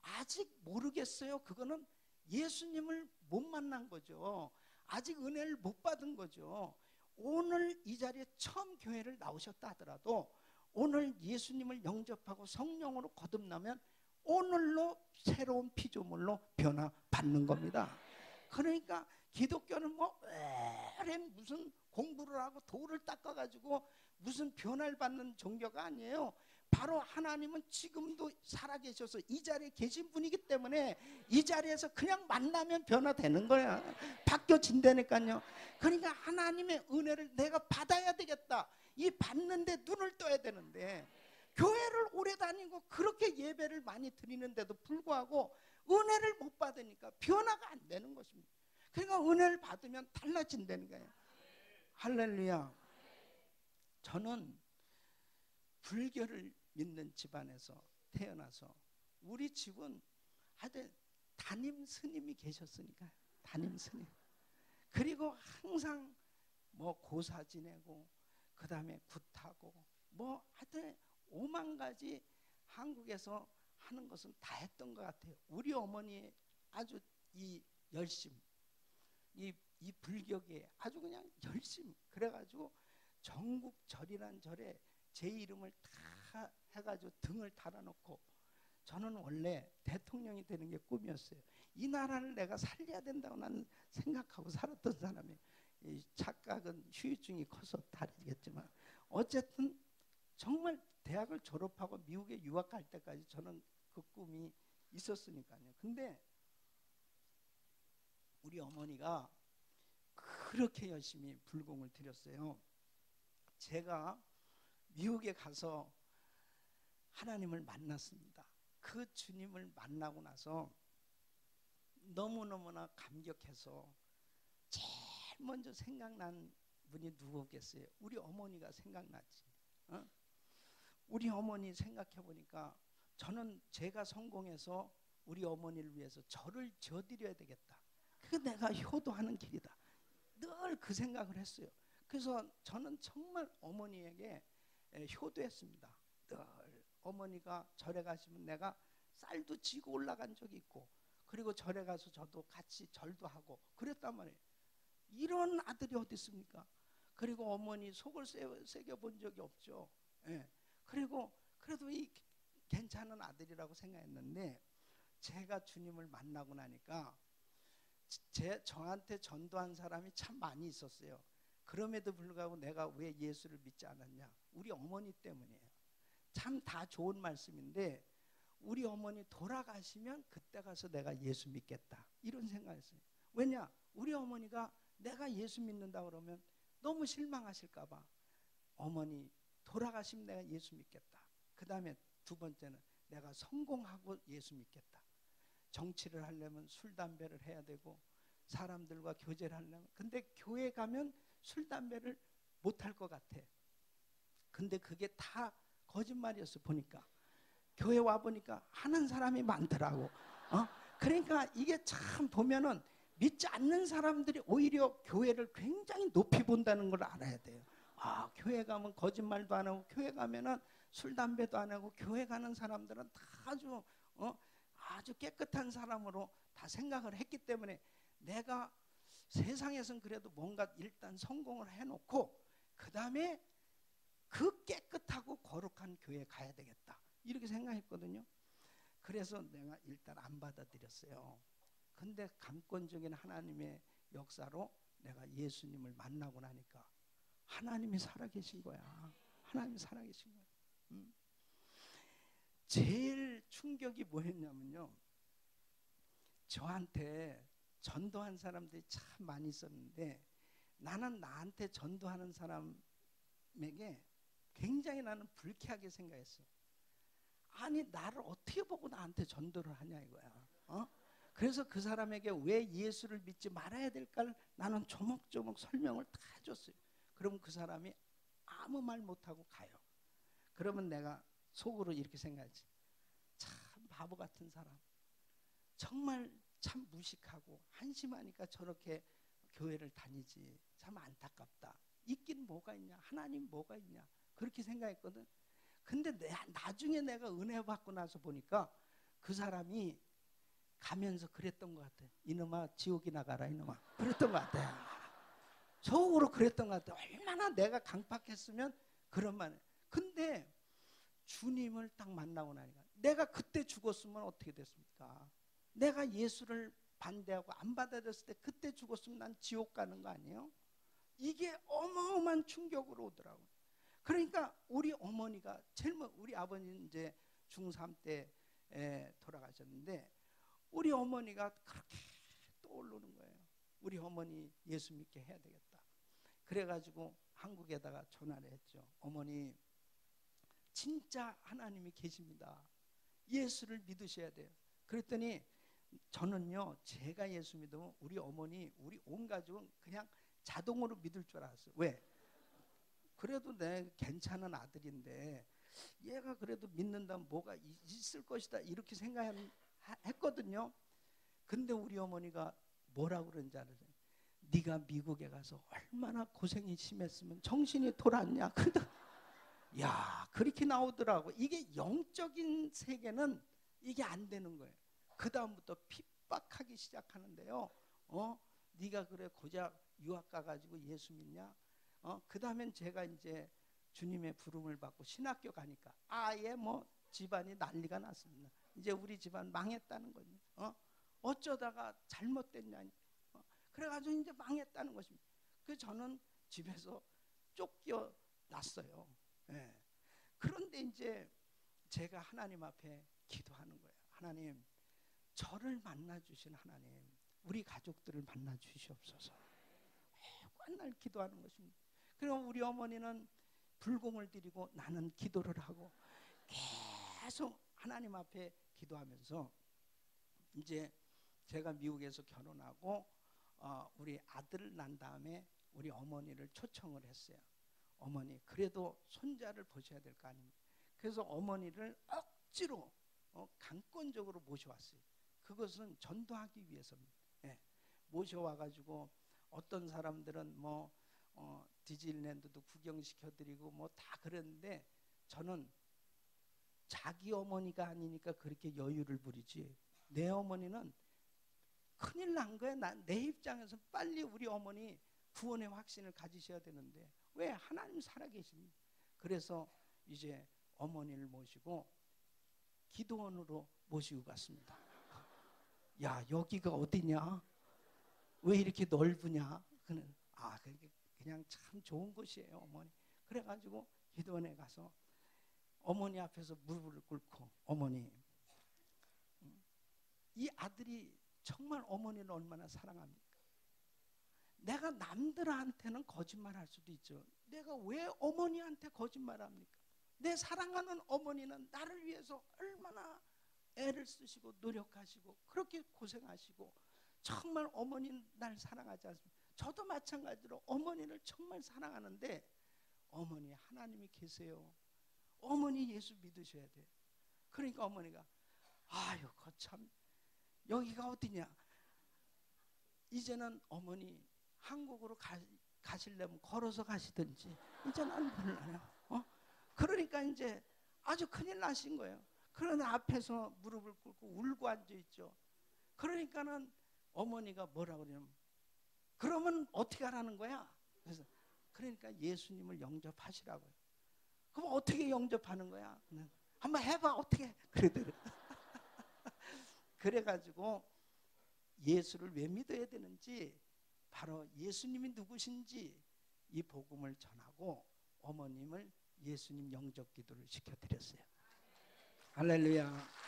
아직 모르겠어요. 그거는 예수님을 못 만난 거죠. 아직 은혜를 못 받은 거죠. 오늘 이 자리에 처음 교회를 나오셨다 하더라도 오늘 예수님을 영접하고 성령으로 거듭나면 오늘로 새로운 피조물로 변화받는 겁니다. 그러니까 기독교는 오랜 무슨 공부를 하고 돌을 닦아가지고 무슨 변화를 받는 종교가 아니에요. 바로 하나님은 지금도 살아계셔서 이 자리에 계신 분이기 때문에 이 자리에서 그냥 만나면 변화되는 거야. 바뀌어진다니까요. 그러니까 하나님의 은혜를 내가 받아야 되겠다. 이 받는데 눈을 떠야 되는데 교회를 오래 다니고 그렇게 예배를 많이 드리는데도 불구하고 은혜를 못 받으니까 변화가 안 되는 것입니다. 그러니까 은혜를 받으면 달라진다는 거예요. 할렐루야. 저는 불교를 믿는 집안에서 태어나서 우리 집은 하여튼 담임 스님이 계셨으니까요. 담임 스님. 그리고 항상 뭐 고사 지내고 그 다음에 굿하고 뭐 하여튼 5만 가지 한국에서 하는 것은 다 했던 것 같아요. 우리 어머니 아주 이 열심, 이 불교계에 아주 그냥 열심. 그래가지고 전국절이란 절에 제 이름을 다 해가지고 등을 달아놓고, 저는 원래 대통령이 되는 게 꿈이었어요. 이 나라를 내가 살려야 된다고 나는 생각하고 살았던 사람이, 이 착각은 후유증이 커서 다르겠지만 어쨌든 정말 대학을 졸업하고 미국에 유학할 때까지 저는 그 꿈이 있었으니까요. 근데 우리 어머니가 그렇게 열심히 불공을 들였어요. 제가 미국에 가서 하나님을 만났습니다. 그 주님을 만나고 나서 너무너무나 감격해서 제일 먼저 생각난 분이 누구겠어요? 우리 어머니가 생각났지. 어? 우리 어머니 생각해보니까 저는 제가 성공해서 우리 어머니를 위해서 절을 지어드려야 되겠다. 그게 내가 효도하는 길이다. 늘 그 생각을 했어요. 그래서 저는 정말 어머니에게 효도했습니다. 늘 어머니가 절에 가시면 내가 쌀도 지고 올라간 적이 있고, 그리고 절에 가서 저도 같이 절도 하고 그랬단 말이에요. 이런 아들이 어디 있습니까? 그리고 어머니 속을 새겨 본 적이 없죠. 예. 그리고 그래도 이 괜찮은 아들이라고 생각했는데, 제가 주님을 만나고 나니까 저한테 전도한 사람이 참 많이 있었어요. 그럼에도 불구하고 내가 왜 예수를 믿지 않았냐? 우리 어머니 때문이에요. 참 다 좋은 말씀인데, 우리 어머니 돌아가시면 그때 가서 내가 예수 믿겠다, 이런 생각했어요. 왜냐? 우리 어머니가 내가 예수 믿는다 그러면 너무 실망하실까 봐, 어머니 돌아가시면 내가 예수 믿겠다. 그 다음에 두 번째는 내가 성공하고 예수 믿겠다. 정치를 하려면 술 담배를 해야 되고 사람들과 교제를 하려면, 근데 교회 가면 술 담배를 못할 것 같아. 근데 그게 다 거짓말이었어. 보니까 교회 와 보니까 하는 사람이 많더라고. 그러니까 이게 참 보면은 믿지 않는 사람들이 오히려 교회를 굉장히 높이 본다는 걸 알아야 돼요. 아, 교회 가면 거짓말도 안 하고, 교회 가면은 술 담배도 안 하고, 교회 가는 사람들은 다 아주 깨끗한 사람으로 다 생각을 했기 때문에, 내가 세상에선 그래도 뭔가 일단 성공을 해놓고 그 다음에 그 깨끗하고 거룩한 교회에 가야 되겠다, 이렇게 생각했거든요. 그래서 내가 일단 안 받아들였어요. 근데 감권적인 하나님의 역사로 내가 예수님을 만나고 나니까 하나님이 살아계신 거야. 하나님이 살아계신 거야. 제일 충격이 뭐였냐면요, 저한테 전도한 사람들이 참 많이 있었는데, 나는 나한테 전도하는 사람에게 굉장히 나는 불쾌하게 생각했어. 아니, 나를 어떻게 보고 나한테 전도를 하냐 이거야. 그래서 그 사람에게 왜 예수를 믿지 말아야 될까를 나는 조목조목 설명을 다 해줬어요. 그러면 그 사람이 아무 말 못하고 가요. 그러면 내가 속으로 이렇게 생각하지. 참 바보 같은 사람. 정말 참 무식하고 한심하니까 저렇게 교회를 다니지. 참 안타깝다. 있긴 뭐가 있냐? 하나님 뭐가 있냐? 그렇게 생각했거든. 근데 나중에 내가 은혜 받고 나서 보니까 그 사람이 가면서 그랬던 것 같아. 이놈아 지옥이나 가라, 이놈아. 그랬던 것 같아. 속으로 그랬던 것 같아. 얼마나 내가 강팍했으면 그런 말. 근데 주님을 딱 만나고 나니까, 내가 그때 죽었으면 어떻게 됐습니까? 내가 예수를 반대하고 안 받아들였을 때 그때 죽었으면 난 지옥 가는 거 아니에요? 이게 어마어마한 충격으로 오더라고요. 그러니까 우리 어머니가 우리 아버지는 이제 중3 때 돌아가셨는데, 우리 어머니가 그렇게 떠오르는 거예요. 우리 어머니 예수 믿게 해야 되겠다. 그래가지고 한국에다가 전화를 했죠. 어머니, 진짜 하나님이 계십니다. 예수를 믿으셔야 돼요. 그랬더니 저는요, 제가 예수 믿으면 우리 어머니, 우리 온 가족은 그냥 자동으로 믿을 줄 알았어요. 왜? 그래도 내 괜찮은 아들인데 얘가 그래도 믿는다면 뭐가 있을 것이다 이렇게 생각했거든요. 근데 우리 어머니가 뭐라고 그런지 알아요? 네가 미국에 가서 얼마나 고생이 심했으면 정신이 돌았냐. 근데 야, 그렇게 나오더라고. 이게 영적인 세계는 이게 안 되는 거예요. 그 다음부터 핍박하기 시작하는데요. 네가 그래 고작 유학 가가지고 예수 믿냐? 그 다음엔 제가 이제 주님의 부름을 받고 신학교 가니까 아예 뭐 집안이 난리가 났습니다. 이제 우리 집안 망했다는 거죠. 어쩌다가 잘못됐냐. 그래가지고 이제 망했다는 것입니다. 그래서 저는 집에서 쫓겨났어요. 예. 그런데 이제 제가 하나님 앞에 기도하는 거예요. 하나님, 저를 만나 주신 하나님, 우리 가족들을 만나 주시옵소서. 맨날 기도하는 것입니다. 그럼 우리 어머니는 불공을 드리고 나는 기도를 하고 계속 하나님 앞에 기도하면서 이제 제가 미국에서 결혼하고 우리 아들을 낳은 다음에 우리 어머니를 초청을 했어요. 어머니, 그래도 손자를 보셔야 될 거 아닙니까? 그래서 어머니를 억지로 강권적으로 모셔왔어요. 그것은 전도하기 위해서입니다. 예. 모셔와가지고 어떤 사람들은 뭐 디즈니랜드도 구경시켜드리고 뭐 다 그랬는데 저는 자기 어머니가 아니니까 그렇게 여유를 부리지 내 어머니는 큰일 난 거야. 내 입장에서 빨리 우리 어머니 구원의 확신을 가지셔야 되는데 왜 하나님 살아계십니다. 그래서 이제 어머니를 모시고 기도원으로 모시고 갔습니다. 야, 여기가 어디냐? 왜 이렇게 넓으냐? 그냥 참 좋은 곳이에요, 어머니. 그래가지고 기도원에 가서 어머니 앞에서 무릎을 꿇고 어머니, 이 아들이 정말 어머니를 얼마나 사랑합니까? 내가 남들한테는 거짓말할 수도 있죠. 내가 왜 어머니한테 거짓말합니까? 내 사랑하는 어머니는 나를 위해서 얼마나 애를 쓰시고 노력하시고 그렇게 고생하시고 정말 어머니는 날 사랑하지 않습니까? 저도 마찬가지로 어머니를 정말 사랑하는데 어머니 하나님이 계세요. 어머니 예수 믿으셔야 돼. 그러니까 어머니가 아유 거참 여기가 어디냐. 이제는 어머니 한국으로 가시려면 걸어서 가시든지 이제는 몰라요. 그러니까 이제 아주 큰일 나신 거예요. 그러나 앞에서 무릎을 꿇고 울고 앉아있죠. 그러니까는 어머니가 뭐라고 그러냐면 그러면 어떻게 하라는 거야? 그래서 그러니까 예수님을 영접하시라고요. 그럼 어떻게 영접하는 거야? 한번 해봐 어떻게 그러더라고요. 그래가지고 예수를 왜 믿어야 되는지 바로 예수님이 누구신지 이 복음을 전하고 어머님을 예수님 영접 기도를 시켜드렸어요. 할렐루야.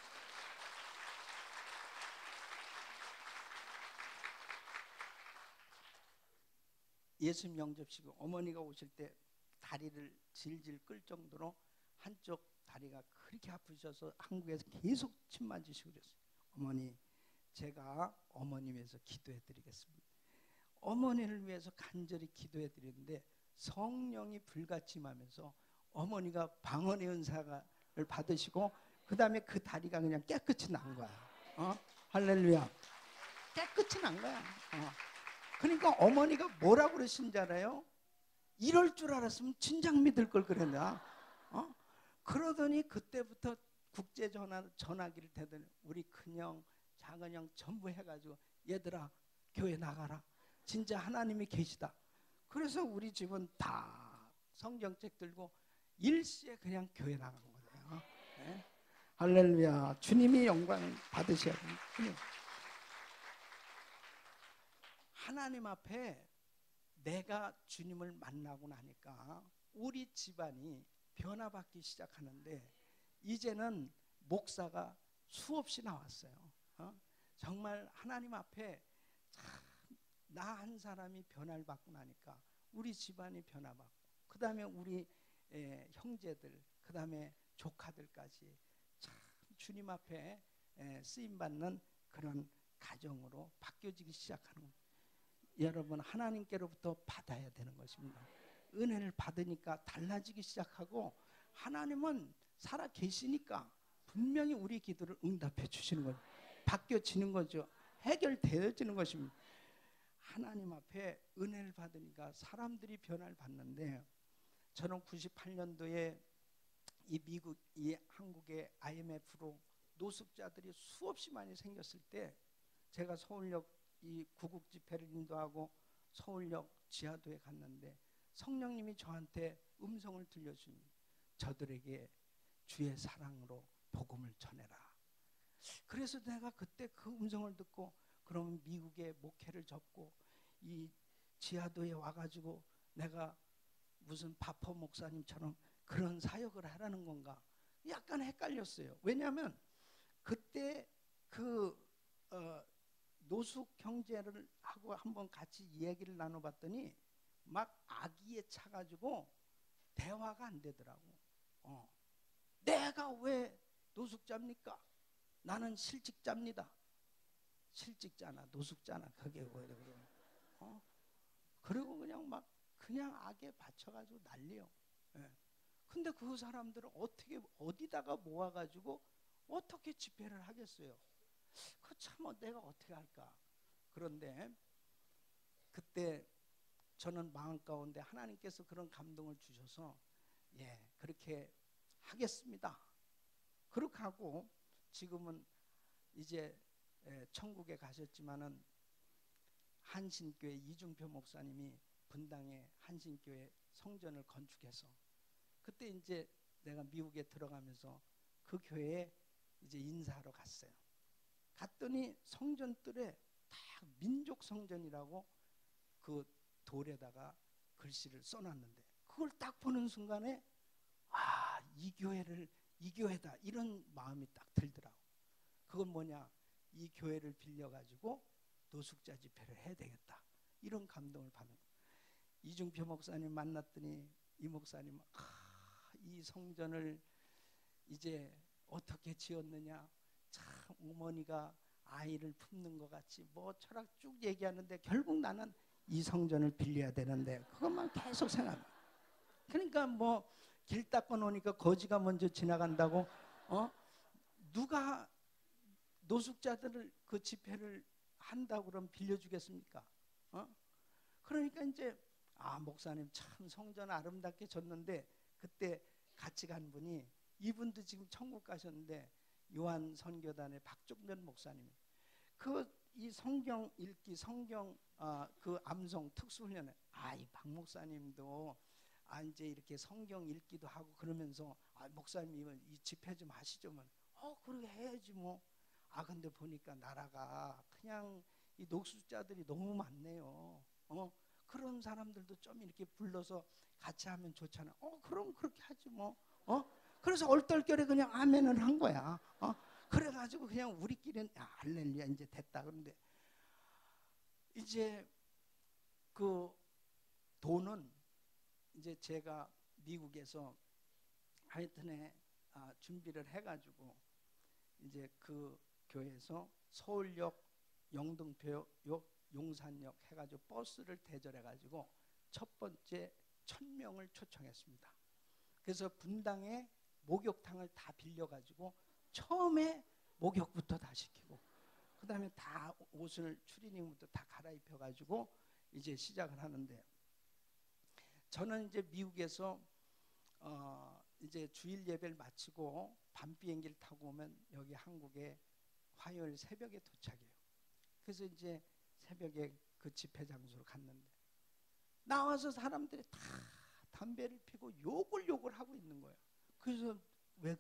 예수님 영접시고 어머니가 오실 때 다리를 질질 끌 정도로 한쪽 다리가 그렇게 아프셔서 한국에서 계속 침 맞으시고 그랬어요. 어머니, 제가 어머니 위해서 기도해 드리겠습니다. 어머니를 위해서 간절히 기도해 드리는데 성령이 불같이 임하면서 어머니가 방언의 은사를 받으시고 그 다음에 그 다리가 그냥 깨끗이 난 거야. 할렐루야. 깨끗이 난 거야. 그러니까 어머니가 뭐라고 그러신 줄 알아요? 이럴 줄 알았으면 진작 믿을 걸 그랬나? 그러더니 그때부터 국제 전화기를 대더니 우리 큰형, 작은형 전부 해가지고 얘들아 교회 나가라. 진짜 하나님이 계시다. 그래서 우리 집은 다 성경책 들고 일시에 그냥 교회 나간 거예요. 네? 할렐루야. 주님이 영광 받으셔야 됩니다. 하나님 앞에 내가 주님을 만나고 나니까 우리 집안이 변화받기 시작하는데 이제는 목사가 수없이 나왔어요. 정말 하나님 앞에 나 한 사람이 변화를 받고 나니까 우리 집안이 변화받고 그 다음에 우리 형제들 그 다음에 조카들까지 참 주님 앞에 쓰임받는 그런 가정으로 바뀌어지기 시작하는 거예요. 여러분 하나님께로부터 받아야 되는 것입니다. 은혜를 받으니까 달라지기 시작하고 하나님은 살아 계시니까 분명히 우리 기도를 응답해 주시는 거죠. 바뀌어지는 거죠. 해결되어지는 것입니다. 하나님 앞에 은혜를 받으니까 사람들이 변화를 받는데, 저는 98년도에 이 미국, 이 한국의 IMF로 노숙자들이 수없이 많이 생겼을 때, 제가 서울역 이 구국 집회를 인도하고 서울역 지하도에 갔는데 성령님이 저한테 음성을 들려주니, 저들에게 주의 사랑으로 복음을 전해라. 그래서 내가 그때 그 음성을 듣고, 그럼 미국의 목회를 접고 이 지하도에 와가지고 내가 무슨 바퍼 목사님처럼 그런 사역을 하라는 건가, 약간 헷갈렸어요. 왜냐하면 그때 그 노숙 형제를 하고 한번 같이 이야기를 나눠봤더니 막 악의에 차가지고 대화가 안 되더라고. 내가 왜 노숙자입니까? 나는 실직자입니다. 실직자나 노숙자나 그게 왜 그래? 그리고 그냥 막 그냥 악에 받쳐가지고 난리요. 예. 근데 그 사람들은 어떻게 어디다가 모아가지고 어떻게 집회를 하겠어요? 그 참 내가 어떻게 할까? 그런데 그때 저는 마음 가운데 하나님께서 그런 감동을 주셔서 그렇게 하겠습니다. 그렇게 하고 지금은 이제 천국에 가셨지만은 한신교회 이중표 목사님이 분당에 한신교회 성전을 건축해서, 그때 이제 내가 미국에 들어가면서 그 교회에 이제 인사하러 갔어요. 갔더니 성전뜰에 다 민족 성전이라고 그 돌에다가 글씨를 써놨는데, 그걸 딱 보는 순간에 이 교회를, 이 교회다, 이런 마음이 딱 들더라고. 그건 뭐냐, 이 교회를 빌려가지고 노숙자 집회를 해야 되겠다, 이런 감동을 받은 거예요. 이중표 목사님 만났더니 이 목사님, 이 성전을 이제 어떻게 지었느냐, 참 어머니가 아이를 품는 것 같이 뭐 철학 쭉 얘기하는데, 결국 나는 이 성전을 빌려야 되는데 그것만 계속 생각해. 그러니까 뭐 길 닦고 노니까 거지가 먼저 지나간다고, 누가 노숙자들을 그 집회를 한다고 그러면 빌려주겠습니까? 그러니까 이제 목사님 참 성전 아름답게 졌는데, 그때 같이 간 분이, 이분도 지금 천국 가셨는데 요한 선교단의 박종면 목사님, 이 성경 읽기, 성경 그 암송 특수훈련에 이 박 목사님도 이제 이렇게 성경 읽기도 하고 그러면서 목사님 이 집회 좀 하시죠. 그렇게 해야지 뭐. 근데 보니까 나라가 그냥 이 노숙자들이 너무 많네요. 그런 사람들도 좀 이렇게 불러서 같이 하면 좋잖아. 그럼 그렇게 하지 뭐. 그래서 얼떨결에 그냥 아멘을 한 거야. 그래가지고 그냥 우리끼리는 할렐루야 이제 됐다. 그런데 이제 그 돈은 이제 제가 미국에서 하여튼에 준비를 해가지고 이제 그 교회에서 서울역, 영등포역, 용산역 해가지고 버스를 대절해가지고 첫 번째 1000명을 초청했습니다. 그래서 분당에 목욕탕을 다 빌려가지고 처음에 목욕부터 다 시키고, 그 다음에 다 옷을 추리닝부터 다 갈아입혀가지고 이제 시작을 하는데, 저는 이제 미국에서 이제 주일 예배를 마치고 밤 비행기를 타고 오면 여기 한국에 화요일 새벽에 도착해요. 그래서 이제 새벽에 그 집회 장소로 갔는데 나와서 사람들이 다 담배를 피고 욕을 하고 있는 거예요. 그래서 왜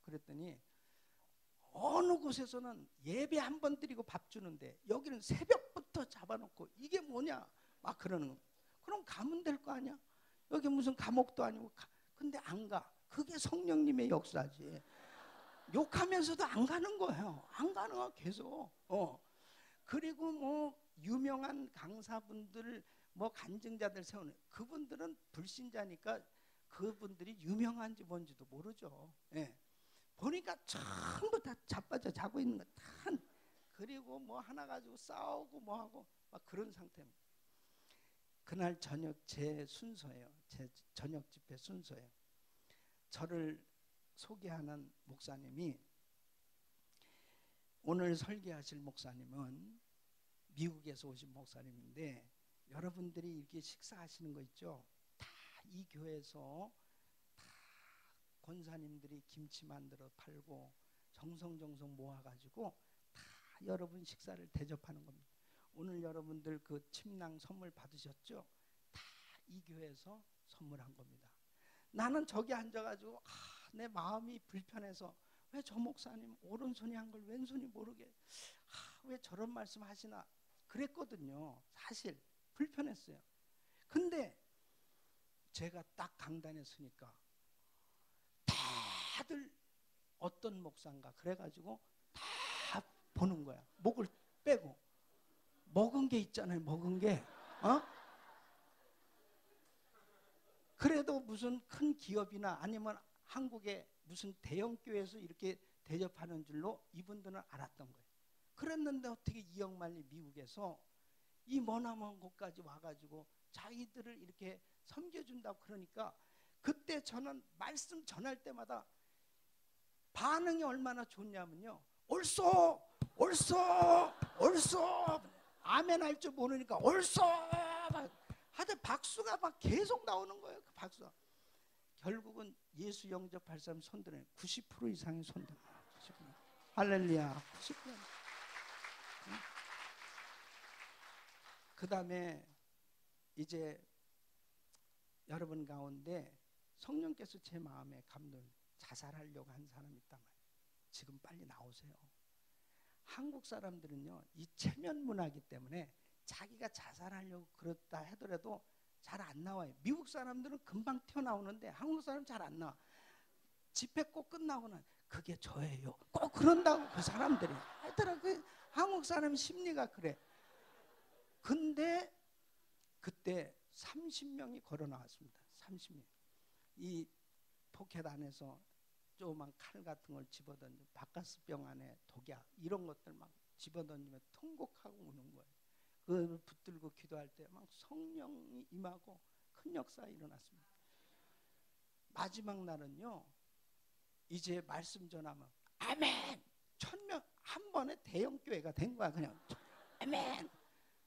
그랬더니 어느 곳에서는 예배 한 번 드리고 밥 주는데 여기는 새벽부터 잡아놓고 이게 뭐냐 막 그러는 거예요. 그럼 가면 될 거 아니야? 여기 무슨 감옥도 아니고. 근데 안 가. 그게 성령님의 역사지. 욕하면서도 안 가는 거예요. 안 가는 거야 계속. 그리고 뭐 유명한 강사분들, 뭐 간증자들 세우는 그분들은 불신자니까 그분들이 유명한지 뭔지도 모르죠. 보니까 전부 다 자빠져 자고 있는 거 다. 그리고 뭐 하나 가지고 싸우고 뭐 하고 막 그런 상태입니다. 그날 저녁 제 순서예요. 제 저녁 집회 순서예요. 저를 소개하는 목사님이, 오늘 설교하실 목사님은 미국에서 오신 목사님인데, 여러분들이 이렇게 식사하시는 거 있죠? 다 이 교회에서 다 권사님들이 김치 만들어 팔고 정성정성 모아가지고 다 여러분 식사를 대접하는 겁니다. 오늘 여러분들 그 침낭 선물 받으셨죠? 다 이 교회에서 선물한 겁니다. 나는 저기 앉아가지고 내 마음이 불편해서, 왜 저 목사님 오른손이 한 걸 왼손이 모르게 왜 저런 말씀 하시나 그랬거든요. 사실 불편했어요. 근데 제가 딱 강단에 서니까 다들 어떤 목사인가 그래가지고 다 보는 거야. 목을 빼고. 먹은 게 있잖아요. 먹은 게. 그래도 무슨 큰 기업이나 아니면 한국의 무슨 대형 교회에서 이렇게 대접하는 줄로 이분들은 알았던 거예요. 그랬는데 어떻게 이영만리 미국에서 이 머나먼 곳까지 와가지고 자기들을 이렇게 섬겨준다고 그러니까, 그때 저는 말씀 전할 때마다 반응이 얼마나 좋냐면요, 옳소 옳소 옳소, 아멘 할 줄 모르니까 옳소 하여튼 박수가 막 계속 나오는 거예요. 그 박수가. 결국은 예수 영접할 사람 손들어요. 90% 이상의 손들어요. 할렐루야. 90%. 그 다음에 이제 여러분 가운데 성령께서 제 마음에 감동, 자살하려고 한 사람이 있단 말이에요. 지금 빨리 나오세요. 한국 사람들은요, 이 체면 문화이기 때문에 자기가 자살하려고 그렇다 하더라도 잘 안 나와요. 미국 사람들은 금방 튀어나오는데 한국 사람은 잘 안 나와. 집회 꼭 끝나고는 그게 저예요, 꼭 그런다고 그 사람들이 하더라고요. 그 한국 사람 심리가 그래. 근데 그때 30명이 걸어 나왔습니다. 30명. 이 포켓 안에서 조그만 칼 같은 걸 집어던지고 바카스병 안에 독약 이런 것들 막 집어던지면 통곡하고 우는 거예요. 그걸 붙들고 기도할 때 막 성령이 임하고 큰 역사가 일어났습니다. 마지막 날은요, 이제 말씀 전하면 아멘 1000명 한 번에 대형 교회가 된 거야. 그냥 아멘.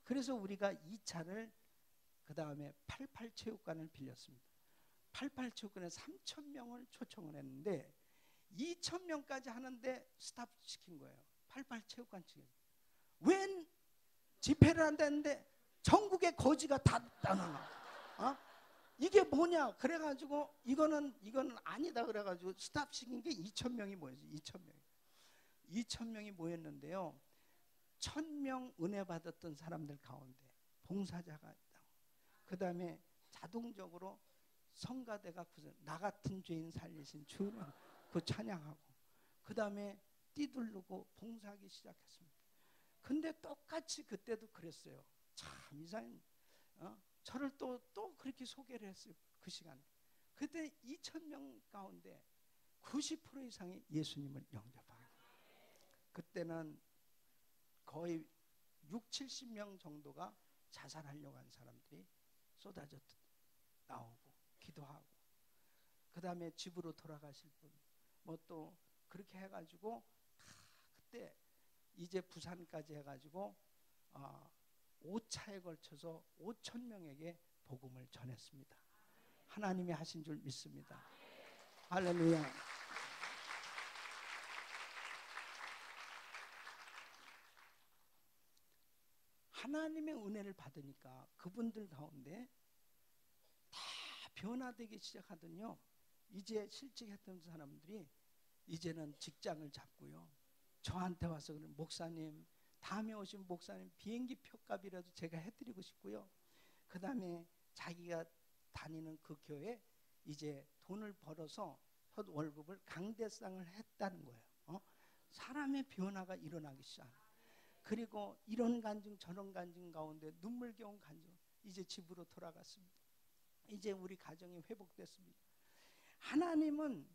그래서 우리가 2차를 그 다음에 88체육관을 빌렸습니다. 88체육관에 3000명을 초청을 했는데 2000명까지 하는데 스탑 시킨 거예요. 88체육관 측에서. 웬 집회를 한다는데 전국의 거지가 다 나눠. 이게 뭐냐? 그래가지고 이거는 아니다. 그래가지고 스탑 시킨 게 2000명이 모였어요. 2000명이 모였는데요. 1000명 은혜 받았던 사람들 가운데 봉사자가 있다고. 그 다음에 자동적으로 성가대가 나 같은 죄인 살리신 주는 그 찬양하고, 그 다음에 뛰두르고 봉사하기 시작했습니다. 근데 똑같이 그때도 그랬어요. 참 이상해. 저를 또 그렇게 소개를 했어요. 그 시간에. 그때 2000명 가운데 90% 이상이 예수님을 영접하고, 그때는 거의 6, 70명 정도가 자살하려고 한 사람들이 쏟아져 나오고 기도하고, 그 다음에 집으로 돌아가실 분 뭐 또 그렇게 해가지고 그때 이제 부산까지 해가지고 5차에 걸쳐서 5000명에게 복음을 전했습니다. 하나님이 하신 줄 믿습니다. 할렐루야. 하나님의 은혜를 받으니까 그분들 가운데 다 변화되기 시작하더니요, 이제 실직했던 사람들이 이제는 직장을 잡고요, 저한테 와서 그러는, 목사님 다음에 오신 목사님 비행기 표값이라도 제가 해드리고 싶고요, 그 다음에 자기가 다니는 그 교회 이제 돈을 벌어서 첫 월급을 강대상을 했다는 거예요. 사람의 변화가 일어나기 시작. 그리고 이런 간증 저런 간증 가운데 눈물겨운 간증, 이제 집으로 돌아갔습니다. 이제 우리 가정이 회복됐습니다. 하나님은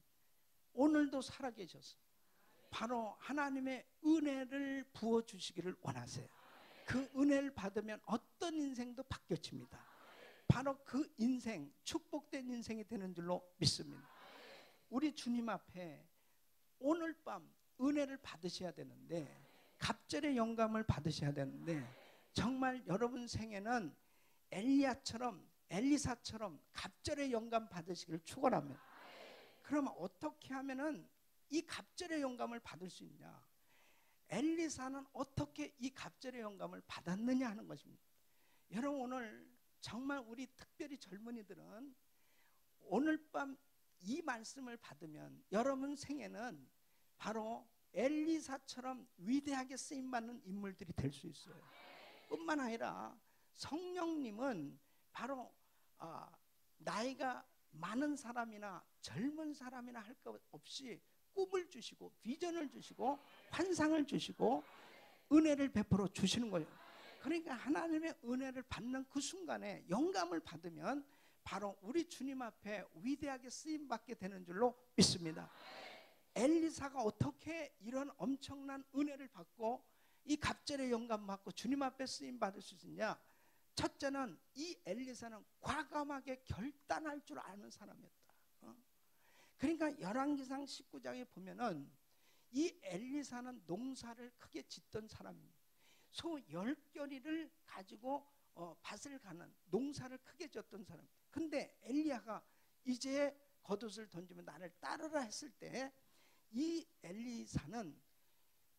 오늘도 살아계셔서 바로 하나님의 은혜를 부어주시기를 원하세요. 그 은혜를 받으면 어떤 인생도 바뀌어집니다. 바로 그 인생, 축복된 인생이 되는 줄로 믿습니다. 우리 주님 앞에 오늘 밤 은혜를 받으셔야 되는데, 갑절의 영감을 받으셔야 되는데, 정말 여러분 생에는 엘리사처럼 갑절의 영감 받으시기를 축원합니다. 그러면 어떻게 하면은 이 갑절의 영감을 받을 수 있냐? 엘리사는 어떻게 이 갑절의 영감을 받았느냐 하는 것입니다. 여러분, 오늘 정말 우리 특별히 젊은이들은 오늘 밤 이 말씀을 받으면 여러분 생에는 바로 엘리사처럼 위대하게 쓰임받는 인물들이 될 수 있어요. 뿐만 아니라 성령님은 바로 나이가 많은 사람이나 젊은 사람이나 할 것 없이 꿈을 주시고 비전을 주시고 환상을 주시고 은혜를 베풀어 주시는 거예요. 그러니까 하나님의 은혜를 받는 그 순간에 영감을 받으면 바로 우리 주님 앞에 위대하게 쓰임받게 되는 줄로 믿습니다. 엘리사가 어떻게 이런 엄청난 은혜를 받고 이 갑절의 영감 받고 주님 앞에 쓰임받을 수 있느냐? 첫째는 이 엘리사는 과감하게 결단할 줄 아는 사람이었다. 그러니까 열왕기상 19장에 보면은 이 엘리사는 농사를 크게 짓던 사람입니다. 소 10겨리를 가지고 밭을 가는, 농사를 크게 졌던 사람. 근데 엘리야가 이제 겉옷을 던지면 나를 따르라 했을 때 이 엘리사는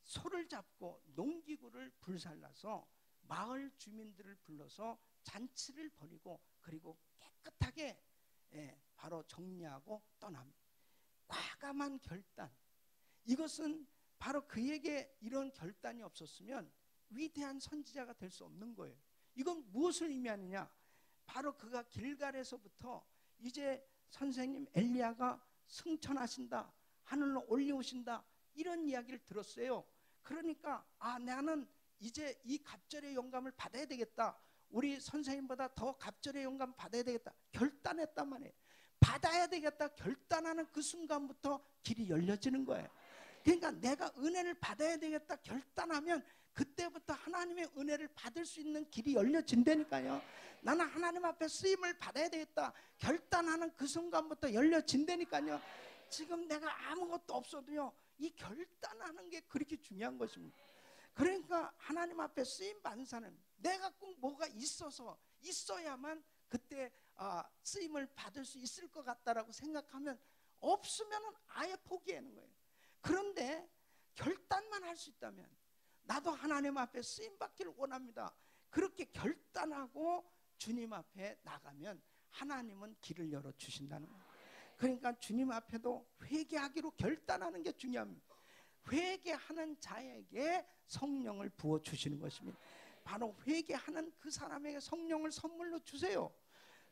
소를 잡고 농기구를 불살라서 마을 주민들을 불러서 잔치를 벌이고 그리고 깨끗하게 바로 정리하고 떠납니다. 과감한 결단. 이것은 바로 그에게 이런 결단이 없었으면 위대한 선지자가 될 수 없는 거예요. 이건 무엇을 의미하느냐? 바로 그가 길갈에서부터 이제 선생님 엘리야가 승천하신다, 하늘로 올려오신다, 이런 이야기를 들었어요. 그러니까 나는 이제 이 갑절의 영감을 받아야 되겠다, 우리 선생님보다 더 갑절의 영감 받아야 되겠다 결단했단 말이에요. 받아야 되겠다 결단하는 그 순간부터 길이 열려지는 거예요. 그러니까 내가 은혜를 받아야 되겠다 결단하면 그때부터 하나님의 은혜를 받을 수 있는 길이 열려진다니까요. 나는 하나님 앞에 쓰임을 받아야 되겠다 결단하는 그 순간부터 열려진다니까요. 지금 내가 아무것도 없어도요, 이 결단하는 게 그렇게 중요한 것입니다. 그러니까 하나님 앞에 쓰임 받는 사람, 내가 꼭 뭐가 있어야만 그때 쓰임을 받을 수 있을 것 같다라고 생각하면 없으면 아예 포기하는 거예요. 그런데 결단만 할 수 있다면 나도 하나님 앞에 쓰임 받기를 원합니다, 그렇게 결단하고 주님 앞에 나가면 하나님은 길을 열어 주신다는 거예요. 그러니까 주님 앞에도 회개하기로 결단하는 게 중요합니다. 회개하는 자에게 성령을 부어 주시는 것입니다. 바로 회개하는 그 사람에게 성령을 선물로 주세요.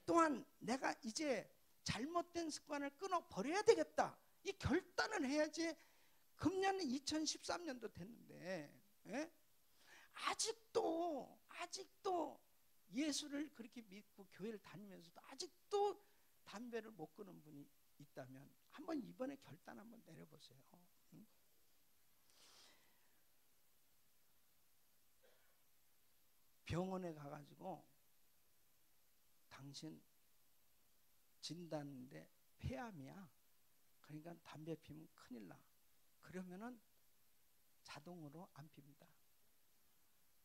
또한 내가 이제 잘못된 습관을 끊어 버려야 되겠다, 이 결단을 해야지. 금년은 2013년도 됐는데 아직도 예수를 그렇게 믿고 교회를 다니면서도 아직도 담배를 못 끊는 분이 있다면 한번 이번에 결단 한번 내려보세요. 병원에 가가지고 당신 진단인데 폐암이야, 그러니까 담배 피우면 큰일 나, 그러면은 자동으로 안 핍니다.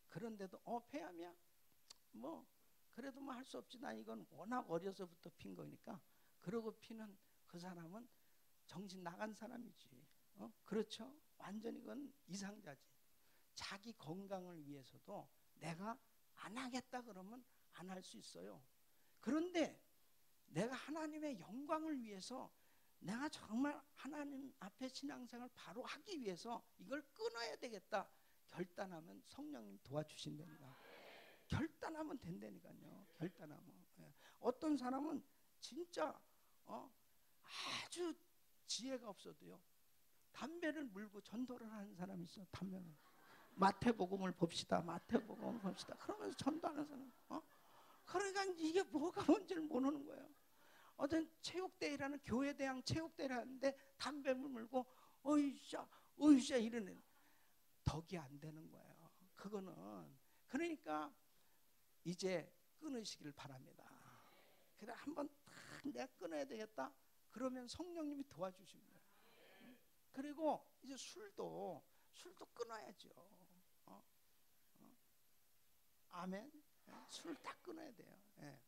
그런데도 폐암이야? 뭐 그래도 뭐 할 수 없지, 난 이건 워낙 어려서부터 핀 거니까. 그러고 피는 그 사람은 정신 나간 사람이지. 그렇죠? 완전히 그건 이상자지. 자기 건강을 위해서도 내가 안 하겠다 그러면 안 할 수 있어요. 그런데 내가 하나님의 영광을 위해서, 내가 정말 하나님 앞에 신앙생활을 바로 하기 위해서 이걸 끊어야 되겠다 결단하면 성령님 도와주신다니까. 결단하면 된다니까요. 결단하면. 어떤 사람은 진짜 아주 지혜가 없어도요, 담배를 물고 전도를 하는 사람이 있어. 담배를. 마태복음을 봅시다. 그러면서 전도하는 사람. 그러니까 이게 뭐가 뭔지를 모르는 거예요. 어떤 체육대회라는, 교회대항 체육대회를 하는데 담배를 물고 어이샤 이러는, 덕이 안 되는 거예요. 그거는. 그러니까 이제 끊으시길 바랍니다. 그래 한번 딱 내가 끊어야 되겠다. 그러면 성령님이 도와주십니다. 그리고 이제 술도 끊어야죠. 어? 아멘. 술 다 끊어야 돼요. 예.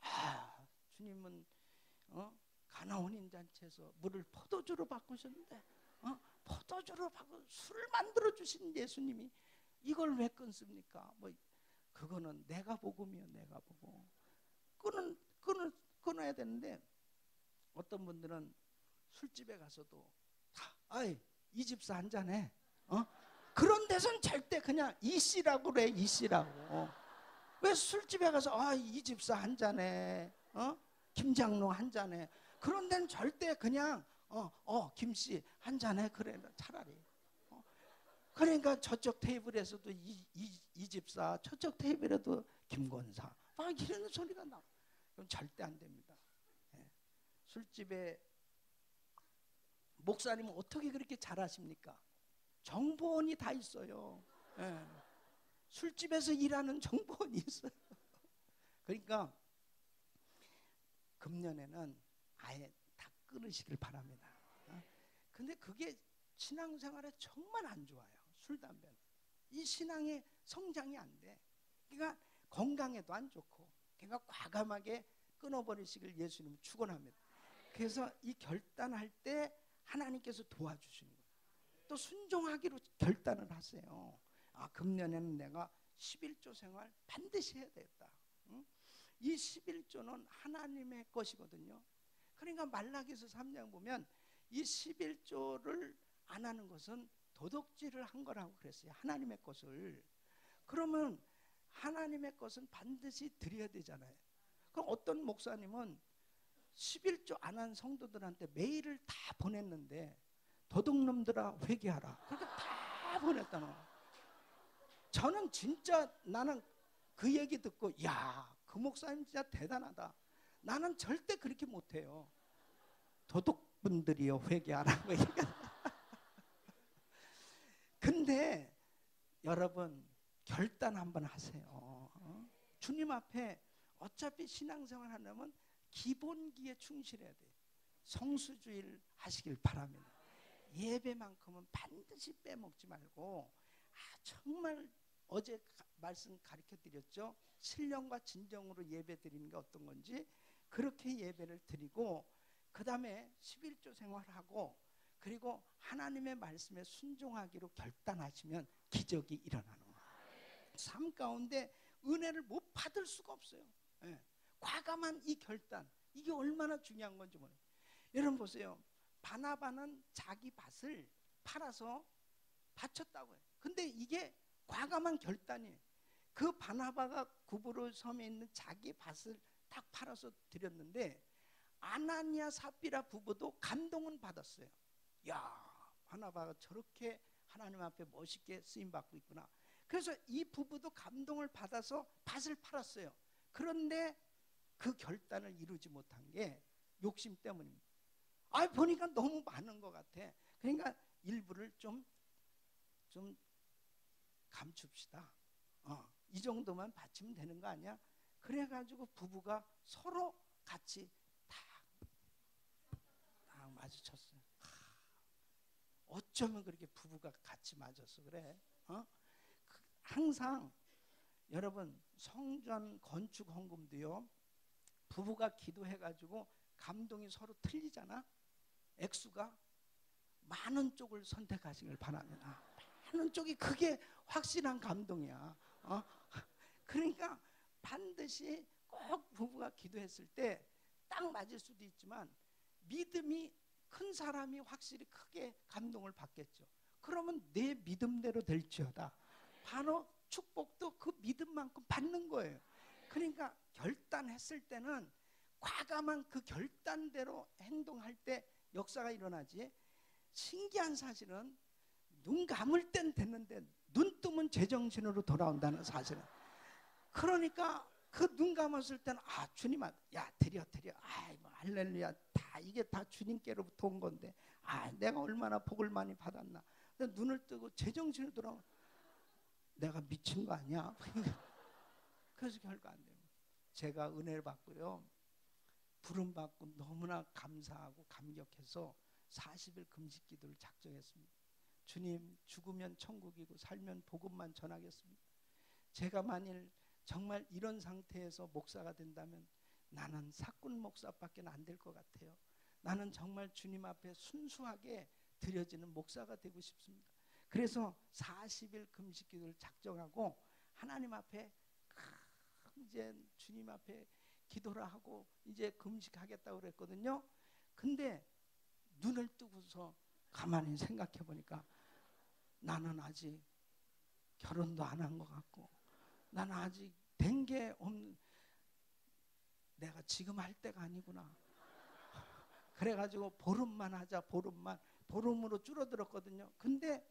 아, 주님은 가나온 잔치에서 물을 포도주로 바꾸셨는데 포도주로 바꿔 술을 만들어 주신 예수님이 이걸 왜 끊습니까? 뭐 그거는 내가 복음이요, 내가 복음. 끊어야 되는데 어떤 분들은 술집에 가서도 다, 아이 이 집사 한 잔해. 그런 데선 절대 그냥 이씨라고 그래, 이씨라고. 왜 술집에 가서 이 집사 한 잔해, 김장로 한 잔해. 그런 데는 절대 그냥 김씨 한 잔해 그래 차라리. 그러니까 저쪽 테이블에서도 이 집사, 저쪽 테이블에도 김권사 막 이런 소리가 나. 그럼 절대 안 됩니다. 예. 술집에 목사님은 어떻게 그렇게 잘하십니까? 정보원이 다 있어요. 예. 술집에서 일하는 정보원이 있어요. 그러니까 금년에는 아예 다 끊으시길 바랍니다. 근데 그게 신앙생활에 정말 안 좋아요. 술, 담배는. 이 신앙의 성장이 안 돼. 그러니까 건강에도 안 좋고, 그러니까 과감하게 끊어버리시길 예수님은 축원합니다. 그래서 이 결단할 때 하나님께서 도와주시는 거예요. 또 순종하기로 결단을 하세요. 금년에는 내가 11조 생활 반드시 해야 되겠다. 이 11조는 하나님의 것이거든요. 그러니까 말라기서 3장 보면 이 11조를 안 하는 것은 도둑질을 한 거라고 그랬어요. 하나님의 것을. 그러면 하나님의 것은 반드시 드려야 되잖아요. 그럼 어떤 목사님은 11조 안 한 성도들한테 메일을 다 보냈는데 도둑놈들아 회개하라. 그렇게 다 보냈다는 거예요. 저는 진짜 나는 그 얘기 듣고 그 목사님 진짜 대단하다. 나는 절대 그렇게 못해요. 도둑분들이요 회개하라고 얘기하는. 근데 여러분 결단 한번 하세요. 주님 앞에 어차피 신앙생활 하려면 기본기에 충실해야 돼요. 성수주의를 하시길 바랍니다. 예배만큼은 반드시 빼먹지 말고 정말 어제 말씀 가르쳐 드렸죠. 신령과 진정으로 예배 드리는 게 어떤 건지 그렇게 예배를 드리고 그 다음에 11조 생활하고 그리고 하나님의 말씀에 순종하기로 결단하시면 기적이 일어나는 거예요. 삶 가운데 은혜를 못 받을 수가 없어요. 예. 과감한 이 결단, 이게 얼마나 중요한 건지 모르겠어요. 여러분 보세요. 바나바는 자기 밭을 팔아서 바쳤다고 해요. 근데 이게 과감한 결단이에요. 그 바나바가 구부로 섬에 있는 자기 밭을 딱 팔아서 드렸는데 아나니아 삽비라 부부도 감동은 받았어요. 야, 바나바가 저렇게 하나님 앞에 멋있게 쓰임받고 있구나. 그래서 이 부부도 감동을 받아서 밭을 팔았어요. 그런데 그 결단을 이루지 못한 게 욕심 때문입니다. 보니까 너무 많은 것 같아. 그러니까 일부를 좀 감춥시다. 이 정도만 바치면 되는 거 아니야? 그래가지고 부부가 서로 같이 딱 마주쳤어요. 어쩌면 그렇게 부부가 같이 맞았어 그래? 항상 여러분 성전 건축 헌금도요. 부부가 기도해가지고 감동이 서로 틀리잖아. 액수가 많은 쪽을 선택하시길 바랍니다. 많은 쪽이 그게 확실한 감동이야. 그러니까 반드시 꼭 부부가 기도했을 때 딱 맞을 수도 있지만 믿음이 큰 사람이 확실히 크게 감동을 받겠죠. 그러면 내 믿음대로 될지어다. 바로 축복도 그 믿음만큼 받는 거예요. 그러니까 결단했을 때는 과감한 그 결단대로 행동할 때 역사가 일어나지. 신기한 사실은 눈 감을 땐 됐는데 눈 뜨면 제정신으로 돌아온다는 사실은. 그러니까 그 눈 감았을 때는 주님 야 드려 뭐 할렐루야 다 이게 다 주님께로부터 온 건데 내가 얼마나 복을 많이 받았나. 근데 눈을 뜨고 제정신으로 돌아오면 내가 미친 거 아니야? 그래서 결과 안 돼요. 제가 은혜를 받고요. 부름받고 너무나 감사하고 감격해서 40일 금식 기도를 작정했습니다. 주님, 죽으면 천국이고 살면 복음만 전하겠습니다. 제가 만일 정말 이런 상태에서 목사가 된다면 나는 사꾼 목사밖에 안 될 것 같아요. 나는 정말 주님 앞에 순수하게 드려지는 목사가 되고 싶습니다. 그래서 40일 금식 기도를 작정하고 하나님 앞에 이제 주님 앞에 기도를 하고 이제 금식하겠다고 그랬거든요. 근데 눈을 뜨고서 가만히 생각해 보니까 나는 아직 결혼도 안 한 것 같고 나는 아직 된 게 없는, 내가 지금 할 때가 아니구나. 그래가지고 보름만 하자, 보름으로 줄어들었거든요. 근데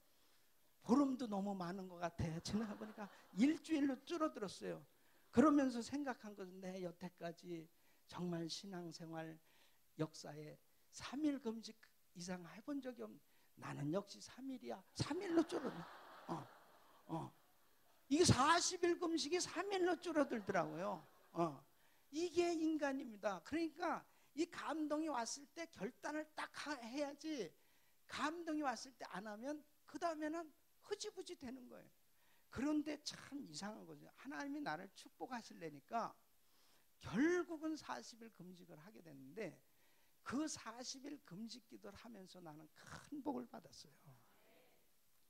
보름도 너무 많은 것 같아. 지나가 보니까 일주일로 줄어들었어요. 그러면서 생각한 것은 내 여태까지 정말 신앙생활 역사에 3일 금식 이상 해본 적이 없는, 나는 역시 3일이야. 3일로 줄어들어. 이게 40일 금식이 3일로 줄어들더라고요. 이게 인간입니다. 그러니까 이 감동이 왔을 때 결단을 딱 해야지, 감동이 왔을 때 안 하면 그 다음에는 흐지부지 되는 거예요. 그런데 참 이상한 거죠. 하나님이 나를 축복하시려니까 결국은 40일 금식을 하게 됐는데 그 40일 금식 기도를 하면서 나는 큰 복을 받았어요.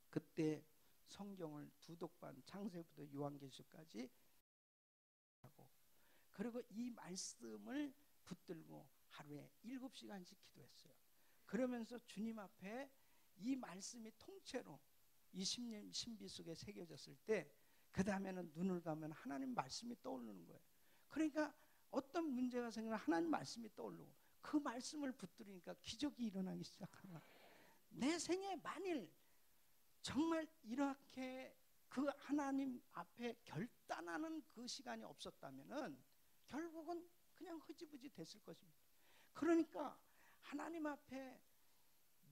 그때 성경을 두 독반, 창세부터 요한계시까지 하고, 그리고 이 말씀을 붙들고 하루에 7시간씩 기도했어요. 그러면서 주님 앞에 이 말씀이 통째로 이 신비 속에 새겨졌을 때 그 다음에는 눈을 감으면 하나님 말씀이 떠오르는 거예요. 그러니까 어떤 문제가 생기면 하나님 말씀이 떠오르고 그 말씀을 붙들으니까 기적이 일어나기 시작하는 거예요. 내 생에 만일 정말 이렇게 그 하나님 앞에 결단하는 그 시간이 없었다면은 결국은 그냥 흐지부지 됐을 것입니다. 그러니까 하나님 앞에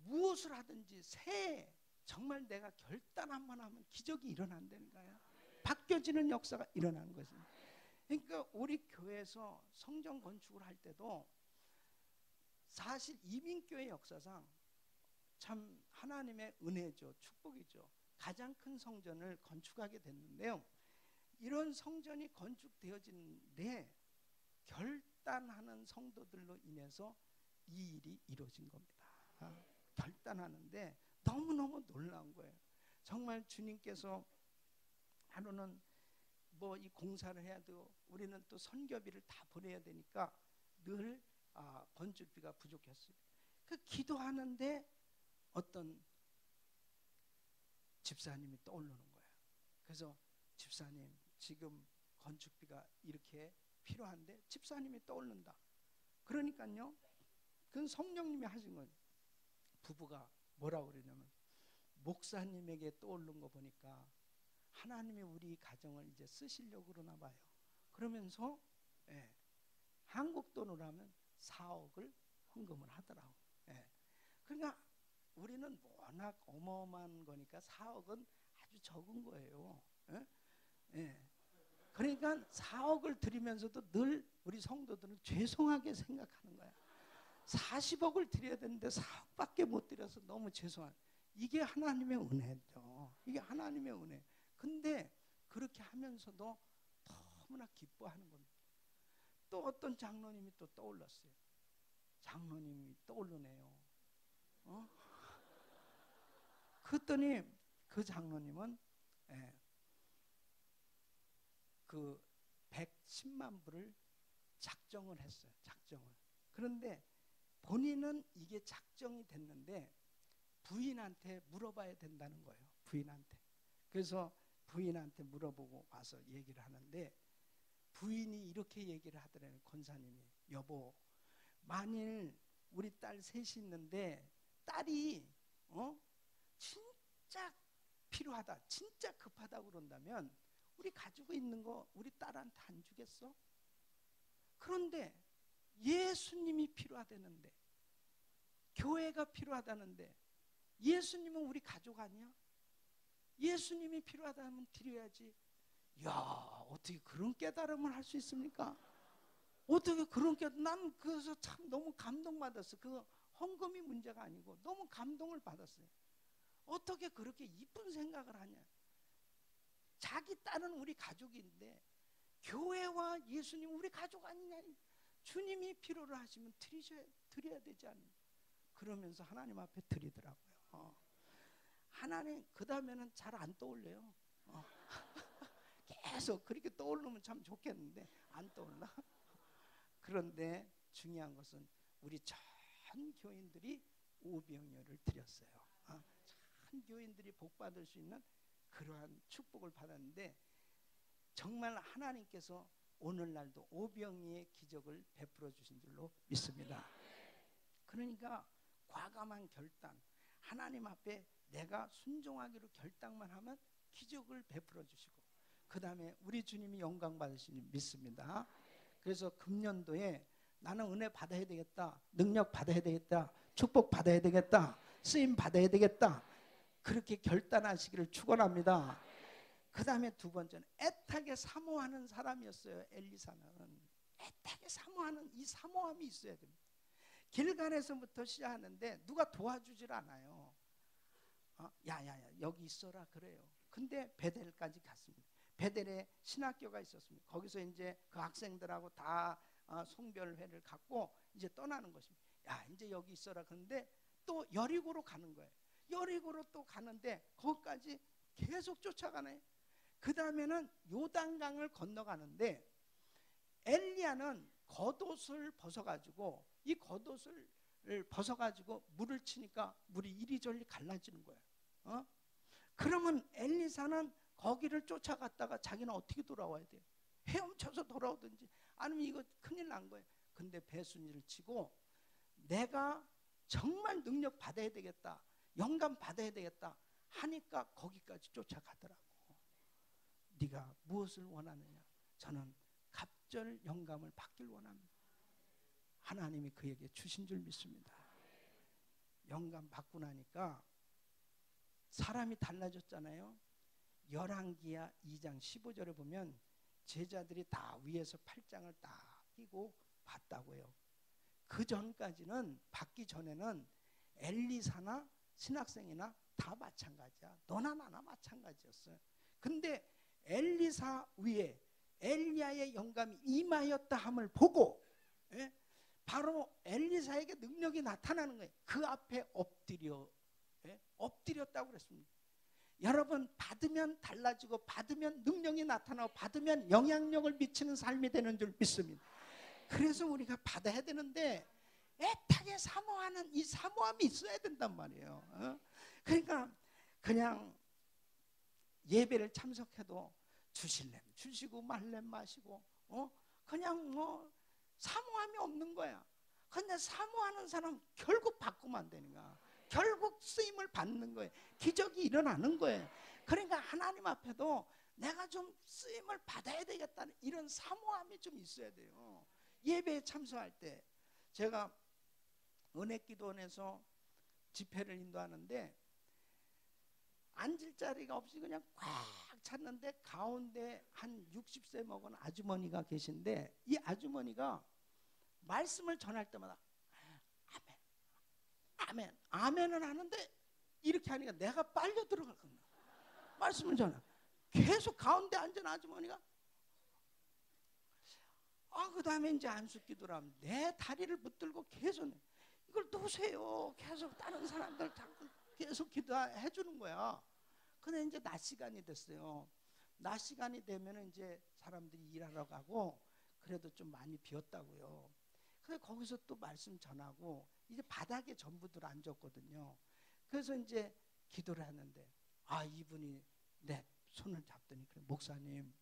무엇을 하든지 새해 정말 내가 결단 한번 하면 기적이 일어난다는 거예요. 바뀌어지는 역사가 일어나는 것입니다. 그러니까 우리 교회에서 성전 건축을 할 때도 사실 이민교회 역사상 참 하나님의 은혜죠, 축복이죠. 가장 큰 성전을 건축하게 됐는데요. 이런 성전이 건축되어지는데 결단하는 성도들로 인해서 이 일이 이루어진 겁니다. 결단하는데 너무너무 놀라운 거예요. 정말 주님께서 하루는 뭐 이 공사를 해야 되고 우리는 또 선교비를 다 보내야 되니까 늘 건축비가 부족했어요. 그 기도하는데 어떤 집사님이 떠오르는 거예요. 그래서 집사님, 지금 건축비가 이렇게 필요한데, 집사님이 떠오른다. 그러니까요, 그건 성령님이 하신 거예요. 부부가 뭐라고 그러냐면, 목사님에게 떠오른 거 보니까 하나님이 우리 가정을 이제 쓰시려고 그러나 봐요. 그러면서 한국 돈으로 하면 4억을 헌금을 하더라고. 그러니까 우리는 워낙 어마어마한 거니까 4억은 아주 적은 거예요. 그러니까 4억을 드리면서도 늘 우리 성도들은 죄송하게 생각하는 거야. 40억을 드려야 되는데 4억밖에 못 드려서 너무 죄송한. 이게 하나님의 은혜죠. 이게 하나님의 은혜. 근데 그렇게 하면서도 너무나 기뻐하는 겁니다. 또 어떤 장로님이 또 떠올랐어요. 장로님이 떠오르네요. 그랬더니 그 장로님은 그 110만 불을 작정을 했어요. 작정을. 그런데 본인은 이게 작정이 됐는데 부인한테 물어봐야 된다는 거예요. 부인한테. 그래서 부인한테 물어보고 와서 얘기를 하는데 부인이 이렇게 얘기를 하더래요. 권사님이, 여보, 만일 우리 딸 셋이 있는데 딸이 진짜 필요하다, 진짜 급하다고 그런다면 우리 가지고 있는 거 우리 딸한테 안 주겠어? 그런데 예수님이 필요하다는데, 교회가 필요하다는데, 예수님은 우리 가족 아니야? 예수님이 필요하다면 드려야지. 야, 어떻게 그런 깨달음을 할 수 있습니까? 어떻게 그렇게, 난 그래서 참 너무 감동받았어. 그 헌금이 문제가 아니고 너무 감동을 받았어요. 어떻게 그렇게 이쁜 생각을 하냐. 자기 딸은 우리 가족인데 교회와 예수님 우리 가족 아니냐. 주님이 필요로 하시면 드려야 되지 않나. 그러면서 하나님 앞에 드리더라고요. 하나님, 그 다음에는 잘 안 떠올려요. 계속 그렇게 떠오르면 참 좋겠는데 안 떠올라. 그런데 중요한 것은 우리 전 교인들이 오병이어를 드렸어요. 전 교인들이 복 받을 수 있는 그러한 축복을 받았는데, 정말 하나님께서 오늘날도 오병이의 기적을 베풀어 주신 줄로 믿습니다. 그러니까 과감한 결단, 하나님 앞에 내가 순종하기로 결단만 하면 기적을 베풀어 주시고, 그 다음에 우리 주님이 영광 받으시니 믿습니다. 그래서 금년도에 나는 은혜 받아야 되겠다, 능력 받아야 되겠다, 축복 받아야 되겠다, 쓰임 받아야 되겠다, 그렇게 결단하시기를 축원합니다. 그 다음에 두 번째는 애타게 사모하는 사람이었어요. 엘리사는 애타게 사모하는 이 사모함이 있어야 됩니다. 길갈에서부터 시작하는데 누가 도와주질 않아요. 야야야 여기 있어라 그래요. 근데 베델까지 갔습니다. 베델에 신학교가 있었습니다. 거기서 이제 그 학생들하고 다 송별회를 갖고 이제 떠나는 것입니다. 야 이제 여기 있어라. 그런데 또 여리고로 가는 거예요. 여리고로 또 가는데 거기까지 계속 쫓아가네. 그 다음에는 요단강을 건너가는데 엘리야는 겉옷을 벗어가지고 이 겉옷을 벗어가지고 물을 치니까 물이 이리저리 갈라지는 거예요. 그러면 엘리사는 거기를 쫓아갔다가 자기는 어떻게 돌아와야 돼요? 헤엄쳐서 돌아오든지 아니면 이거 큰일 난 거예요. 근데 배순이를 치고 내가 정말 능력 받아야 되겠다, 영감 받아야 되겠다 하니까 거기까지 쫓아가더라고. 네가 무엇을 원하느냐? 저는 갑절 영감을 받길 원합니다. 하나님이 그에게 주신 줄 믿습니다. 영감 받고 나니까 사람이 달라졌잖아요. 열왕기하 2장 15절에 보면 제자들이 다 위에서 팔짱을 딱 끼고 봤다고요. 그 전까지는, 받기 전에는 엘리사나 신학생이나 다 마찬가지야. 너나 나나 마찬가지였어요. 근데 엘리사 위에 엘리야의 영감이 임하였다 함을 보고 바로 엘리사에게 능력이 나타나는 거예요. 그 앞에 엎드렸다고 그랬습니다. 여러분, 받으면 달라지고 받으면 능력이 나타나고 받으면 영향력을 미치는 삶이 되는 줄 믿습니다. 그래서 우리가 받아야 되는데 애타게 사모하는 이 사모함이 있어야 된단 말이에요. 그러니까 그냥 예배를 참석해도 주실래면 주시고 말래면 마시고 그냥 뭐 사모함이 없는 거야. 근데 사모하는 사람 결국 바꾸면 안 되는 거야. 결국 쓰임을 받는 거예요. 기적이 일어나는 거예요. 그러니까 하나님 앞에도 내가 좀 쓰임을 받아야 되겠다는 이런 사모함이 좀 있어야 돼요. 예배에 참석할 때 제가 은혜기도원에서 집회를 인도하는데 앉을 자리가 없이 그냥 꽉 찼는데 가운데 한 60세 먹은 아주머니가 계신데 이 아주머니가 말씀을 전할 때마다 아멘, 아멘, 아멘은 하는데 이렇게 하니까 내가 빨려 들어가거든요. 말씀을 전해. 계속 가운데 앉은 아주머니가 그 다음에 이제 안수기도를 하면 내 다리를 붙들고 계속 이걸 놓으세요. 계속 다른 사람들 계속 기도해 주는 거야. 근데 이제 낮 시간이 됐어요. 낮 시간이 되면 이제 사람들이 일하러 가고 그래도 좀 많이 비었다고요. 근데 거기서 또 말씀 전하고 이제 바닥에 전부들 앉았거든요. 그래서 이제 기도를 하는데 이분이 내 손을 잡더니 그래, 목사님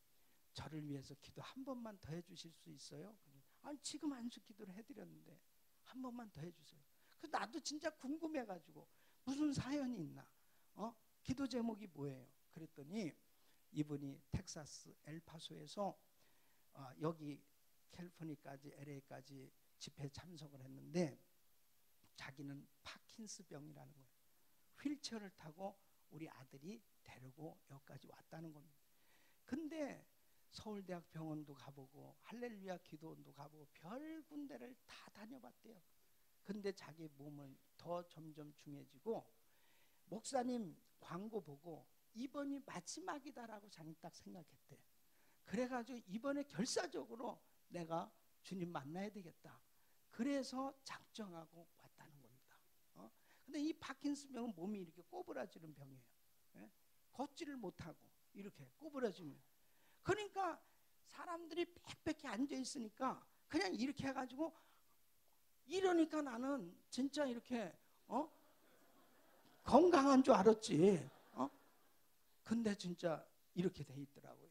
저를 위해서 기도 한 번만 더 해주실 수 있어요? 아니 지금 안수 기도를 해드렸는데 한 번만 더 해주세요. 그 나도 진짜 궁금해가지고 무슨 사연이 있나? 기도 제목이 뭐예요? 그랬더니 이분이 텍사스 엘파소에서 여기 캘리포니아까지 LA까지 집회에 참석을 했는데 자기는 파킨스병이라는 거예요. 휠체어를 타고 우리 아들이 데리고 여기까지 왔다는 겁니다. 근데 서울대학 병원도 가보고 할렐루야 기도원도 가보고 별 군데를 다 다녀봤대요. 근데 자기 몸은 더 점점 중해지고 목사님 광고 보고 이번이 마지막이다라고 자기 딱 생각했대. 그래가지고 이번에 결사적으로 내가 주님 만나야 되겠다. 그래서 작정하고 왔다는 겁니다. 근데 이 파킨슨 병은 몸이 이렇게 꼬부라지는 병이에요. 예? 걷지를 못하고 이렇게 꼬부라지면, 그러니까 사람들이 빽빽히 앉아 있으니까 그냥 이렇게 해가지고 이러니까 나는 진짜 이렇게 건강한 줄 알았지. 근데 진짜 이렇게 돼 있더라고요.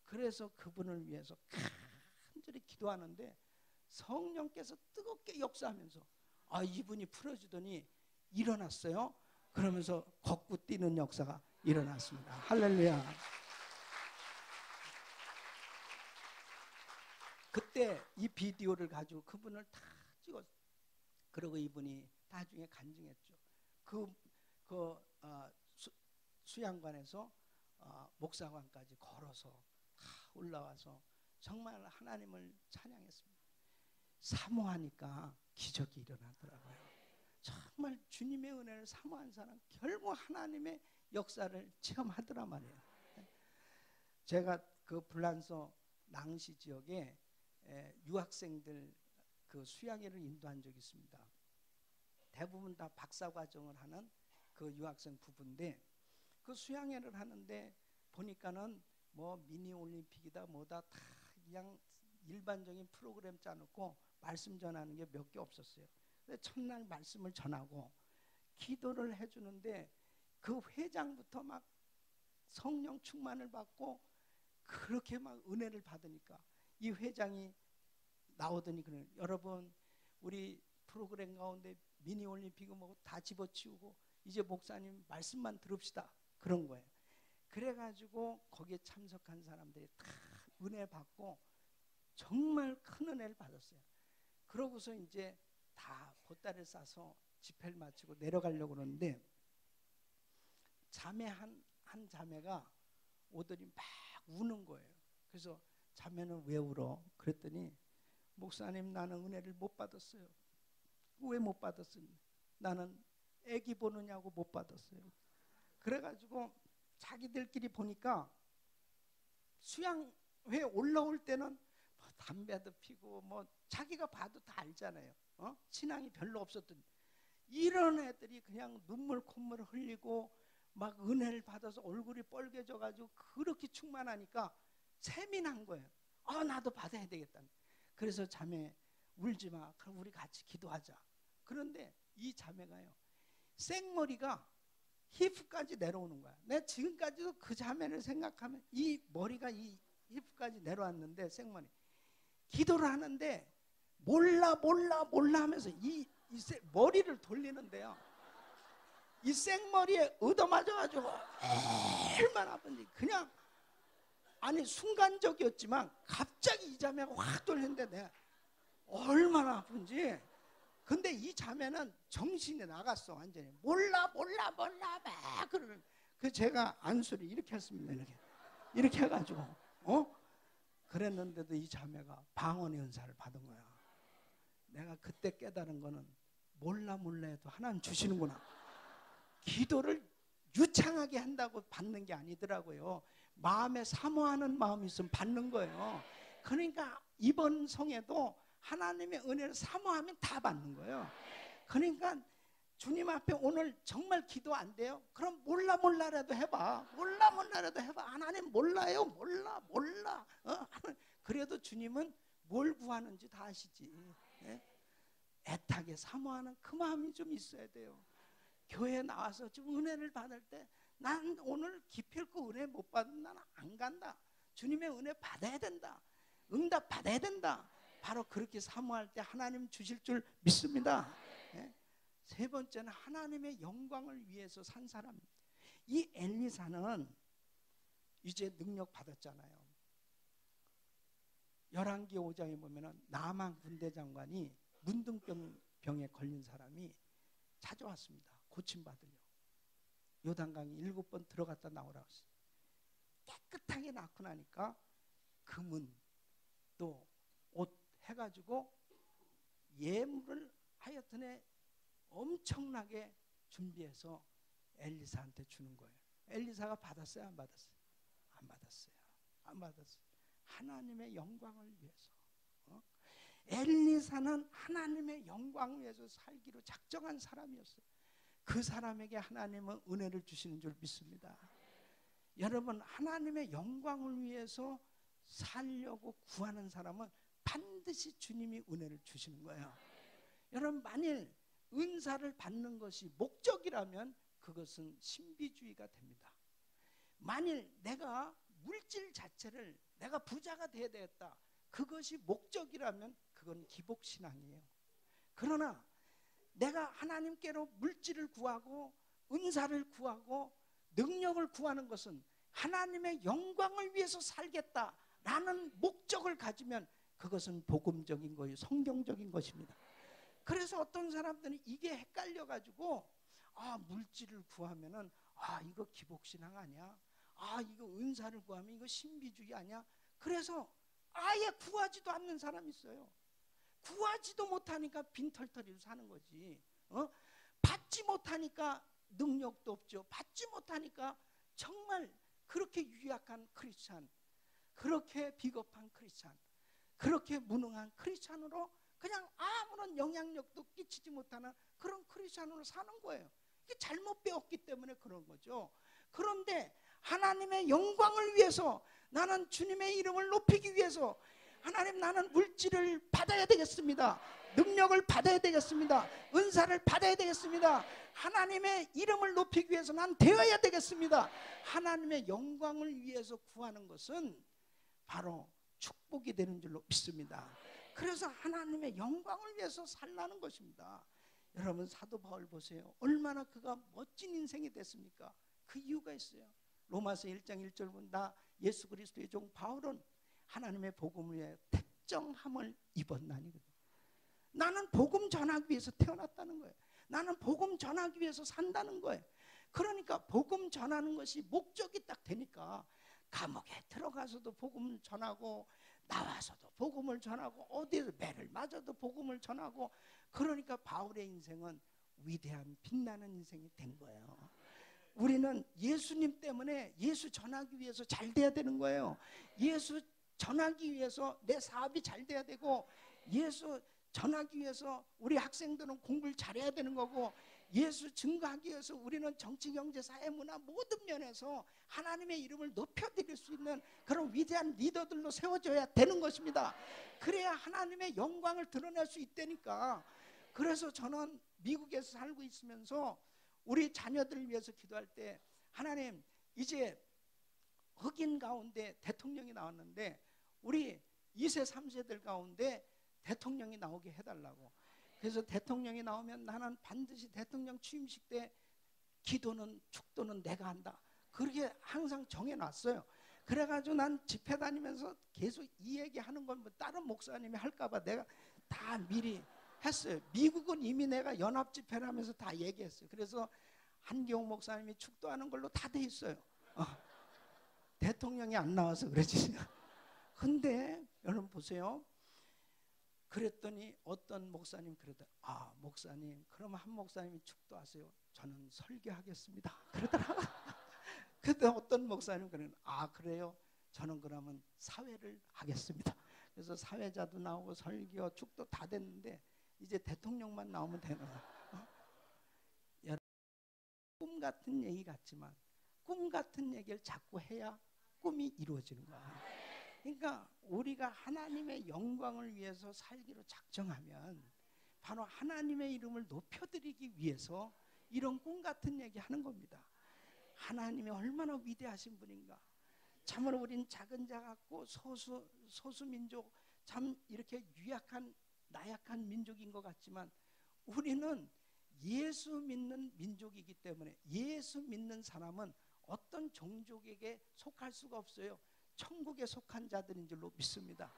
그래서 그분을 위해서 간절히 기도하는데 성령께서 뜨겁게 역사하면서 이분이 풀어주더니 일어났어요. 그러면서 걷고 뛰는 역사가 일어났습니다. 할렐루야. 그때 이 비디오를 가지고 그분을 다 찍었어요. 그리고 이분이 나중에 간증했죠. 수양관에서 목사관까지 걸어서 올라와서 정말 하나님을 찬양했습니다. 사모하니까 기적이 일어나더라고요. 정말 주님의 은혜를 사모한 사람 결국 하나님의 역사를 체험하더란 말이에요. 제가 그 불란서 낭시 지역에 유학생들 그 수양회를 인도한 적이 있습니다. 대부분 다 박사 과정을 하는 그 유학생 부부인데 그 수양회를 하는데 보니까는 뭐 미니 올림픽이다 뭐다 다 그냥 일반적인 프로그램 짜놓고 말씀 전하는 게 몇 개 없었어요. 근데 첫날 말씀을 전하고 기도를 해주는데 그 회장부터 막 성령 충만을 받고 그렇게 막 은혜를 받으니까 이 회장이 나오더니 그래요. 여러분 우리 프로그램 가운데 미니 올림픽은 뭐 다 집어치우고 이제 목사님 말씀만 들읍시다. 그런 거예요. 그래가지고 거기에 참석한 사람들이 다 은혜 받고 정말 큰 은혜를 받았어요. 그러고서 이제 다 보따리를 싸서 집회를 마치고 내려가려고 그러는데 자매 한 자매가 오더니 막 우는 거예요. 그래서 자매는 왜 울어? 그랬더니 목사님 나는 은혜를 못 받았어요. 왜 못 받았어요? 나는 애기 보느냐고 못 받았어요. 그래가지고 자기들끼리 보니까 수양회 올라올 때는 뭐 담배도 피고 뭐 자기가 봐도 다 알잖아요. 신앙이 별로 없었던 이런 애들이 그냥 눈물 콧물 흘리고 막 은혜를 받아서 얼굴이 빨개져가지고 그렇게 충만하니까 셈이 난 거예요. 나도 받아야 되겠다. 그래서 자매 울지 마. 그럼 우리 같이 기도하자. 그런데 이 자매가요. 생머리가 히프까지 내려오는 거야. 내가 지금까지도 그 자매를 생각하면 이 머리가 이 히프까지 내려왔는데 생머리. 기도를 하는데 몰라 하면서 이 머리를 돌리는데요. 이 생머리에 얻어맞아가지고 얼마나 아픈지 그냥 아니 순간적이었지만 갑자기 이 자매가 확 돌리는데 내가 얼마나 아픈지. 근데 이 자매는 정신이 나갔어. 완전히 몰라 막 그러는. 그 제가 안수를 이렇게 했습니다. 이렇게 해가지고 그랬는데도 이 자매가 방언의 은사를 받은 거야. 내가 그때 깨달은 거는 몰라 해도 하나님 주시는구나. 기도를 유창하게 한다고 받는 게 아니더라고요. 마음에 사모하는 마음이 있으면 받는 거예요. 그러니까 이번 성에도 하나님의 은혜를 사모하면 다 받는 거예요. 그러니까 주님 앞에 오늘 정말 기도 안 돼요? 그럼 몰라라도 해봐. 몰라라도 해봐. 하나님 몰라요. 몰라. 그래도 주님은 뭘 구하는지 다 아시지. 예? 애타게 사모하는 그 마음이 좀 있어야 돼요. 교회 나와서 좀 은혜를 받을 때 난 오늘 기필코 은혜 못 받으면 나는 안 간다. 주님의 은혜 받아야 된다. 응답 받아야 된다. 바로 그렇게 사모할 때 하나님 주실 줄 믿습니다. 예? 세 번째는 하나님의 영광을 위해서 산 사람입니다. 이 엘리사는 이제 능력 받았잖아요. 열왕기 5장에 보면은 나만 군대장관이 문둥병에 걸린 사람이 찾아왔습니다. 고침받으려. 요단강에 7번 들어갔다 나오라고 했어요. 깨끗하게 낳고 나니까 금은 또 옷 해가지고 예물을 하여튼에 엄청나게 준비해서 엘리사한테 주는 거예요. 엘리사가 받았어요? 안 받았어요? 안 받았어요. 안 받았어요. 하나님의 영광을 위해서. 엘리사는 하나님의 영광을 위해서 살기로 작정한 사람이었어요. 그 사람에게 하나님은 은혜를 주시는 줄 믿습니다. 여러분, 하나님의 영광을 위해서 살려고 구하는 사람은 반드시 주님이 은혜를 주시는 거예요. 여러분, 만일 은사를 받는 것이 목적이라면 그것은 신비주의가 됩니다. 만일 내가 물질 자체를 내가 부자가 되어야 되겠다, 그것이 목적이라면 그건 기복신앙이에요. 그러나 내가 하나님께로 물질을 구하고 은사를 구하고 능력을 구하는 것은 하나님의 영광을 위해서 살겠다라는 목적을 가지면 그것은 복음적인 거예요. 성경적인 것입니다. 그래서 어떤 사람들은 이게 헷갈려가지고 물질을 구하면은 이거 기복신앙 아니야? 이거 은사를 구하면 이거 신비주의 아니야? 그래서 아예 구하지도 않는 사람이 있어요. 구하지도 못하니까 빈털터리로 사는 거지. 받지 못하니까 능력도 없죠. 받지 못하니까 정말 그렇게 유약한 크리스찬, 그렇게 비겁한 크리스찬, 그렇게 무능한 크리스찬으로 그냥 아무런 영향력도 끼치지 못하는 그런 크리스찬으로 사는 거예요. 이게 잘못 배웠기 때문에 그런 거죠. 그런데 하나님의 영광을 위해서, 나는 주님의 이름을 높이기 위해서, 하나님, 나는 물질을 받아야 되겠습니다. 능력을 받아야 되겠습니다. 은사를 받아야 되겠습니다. 하나님의 이름을 높이기 위해서 난 되어야 되겠습니다. 하나님의 영광을 위해서 구하는 것은 바로 축복이 되는 줄로 믿습니다. 그래서 하나님의 영광을 위해서 살라는 것입니다. 여러분, 사도 바울 보세요. 얼마나 그가 멋진 인생이 됐습니까? 그 이유가 있어요. 로마서 1장 1절 보면 나 예수 그리스도의 종 바울은 하나님의 복음을 위해 택정함을 입었나니거든. 나는 복음 전하기 위해서 태어났다는 거예요. 나는 복음 전하기 위해서 산다는 거예요. 그러니까 복음 전하는 것이 목적이 딱 되니까 감옥에 들어가서도 복음을 전하고, 나와서도 복음을 전하고, 어디에서 매를 맞아도 복음을 전하고, 그러니까 바울의 인생은 위대한 빛나는 인생이 된 거예요. 우리는 예수님 때문에 예수 전하기 위해서 잘 돼야 되는 거예요. 예수 전하기 위해서 내 사업이 잘 돼야 되고, 예수 전하기 위해서 우리 학생들은 공부를 잘해야 되는 거고, 예수 증거하기 위해서 우리는 정치, 경제, 사회, 문화 모든 면에서 하나님의 이름을 높여드릴 수 있는 그런 위대한 리더들로 세워져야 되는 것입니다. 그래야 하나님의 영광을 드러낼 수 있다니까. 그래서 저는 미국에서 살고 있으면서 우리 자녀들을 위해서 기도할 때, 하나님, 이제 흑인 가운데 대통령이 나왔는데 우리 2세 3세들 가운데 대통령이 나오게 해달라고. 그래서 대통령이 나오면 나는 반드시 대통령 취임식 때 기도는 축도는 내가 한다, 그렇게 항상 정해놨어요. 그래가지고 난 집회 다니면서 계속 이 얘기하는 건 뭐 다른 목사님이 할까봐 내가 다 미리 했어요. 미국은 이미 내가 연합 집회를 하면서 다 얘기했어요. 그래서 한기홍 목사님이 축도하는 걸로 다 돼 있어요. 대통령이 안 나와서 그러지. 근데 여러분 보세요. 그랬더니 어떤 목사님 그러다, 목사님, 그러면 한 목사님이 축도하세요. 저는 설교하겠습니다. 그러더라고. 그때 어떤 목사님 그러는, 그래요? 저는 그러면 사회를 하겠습니다. 그래서 사회자도 나오고 설교, 축도 다 됐는데 이제 대통령만 나오면 되는 거야. 여러분, 꿈 같은 얘기 같지만 꿈 같은 얘기를 자꾸 해야 꿈이 이루어지는 거야. 그러니까 우리가 하나님의 영광을 위해서 살기로 작정하면 바로 하나님의 이름을 높여드리기 위해서 이런 꿈 같은 얘기 하는 겁니다. 하나님이 얼마나 위대하신 분인가. 참으로 우린 작은 자 같고 소수민족, 참 이렇게 유약한 나약한 민족인 것 같지만 우리는 예수 믿는 민족이기 때문에, 예수 믿는 사람은 어떤 종족에게 속할 수가 없어요. 천국에 속한 자들인 줄로 믿습니다.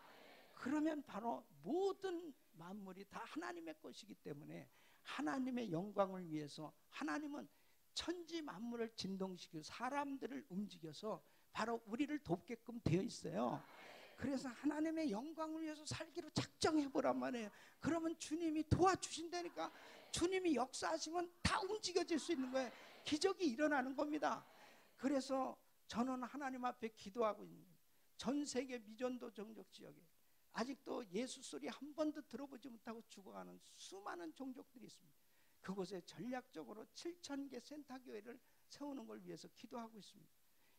그러면 바로 모든 만물이 다 하나님의 것이기 때문에 하나님의 영광을 위해서 하나님은 천지 만물을 진동시키고 사람들을 움직여서 바로 우리를 돕게끔 되어 있어요. 그래서 하나님의 영광을 위해서 살기로 작정해보란 말이에요. 그러면 주님이 도와주신다니까. 주님이 역사하시면 다 움직여질 수 있는 거예요. 기적이 일어나는 겁니다. 그래서 저는 하나님 앞에 기도하고 있는 거예요. 전 세계 미전도 종족 지역에 아직도 예수 소리 한 번도 들어보지 못하고 죽어가는 수많은 종족들이 있습니다. 그곳에 전략적으로 7,000개 센터교회를 세우는 걸 위해서 기도하고 있습니다.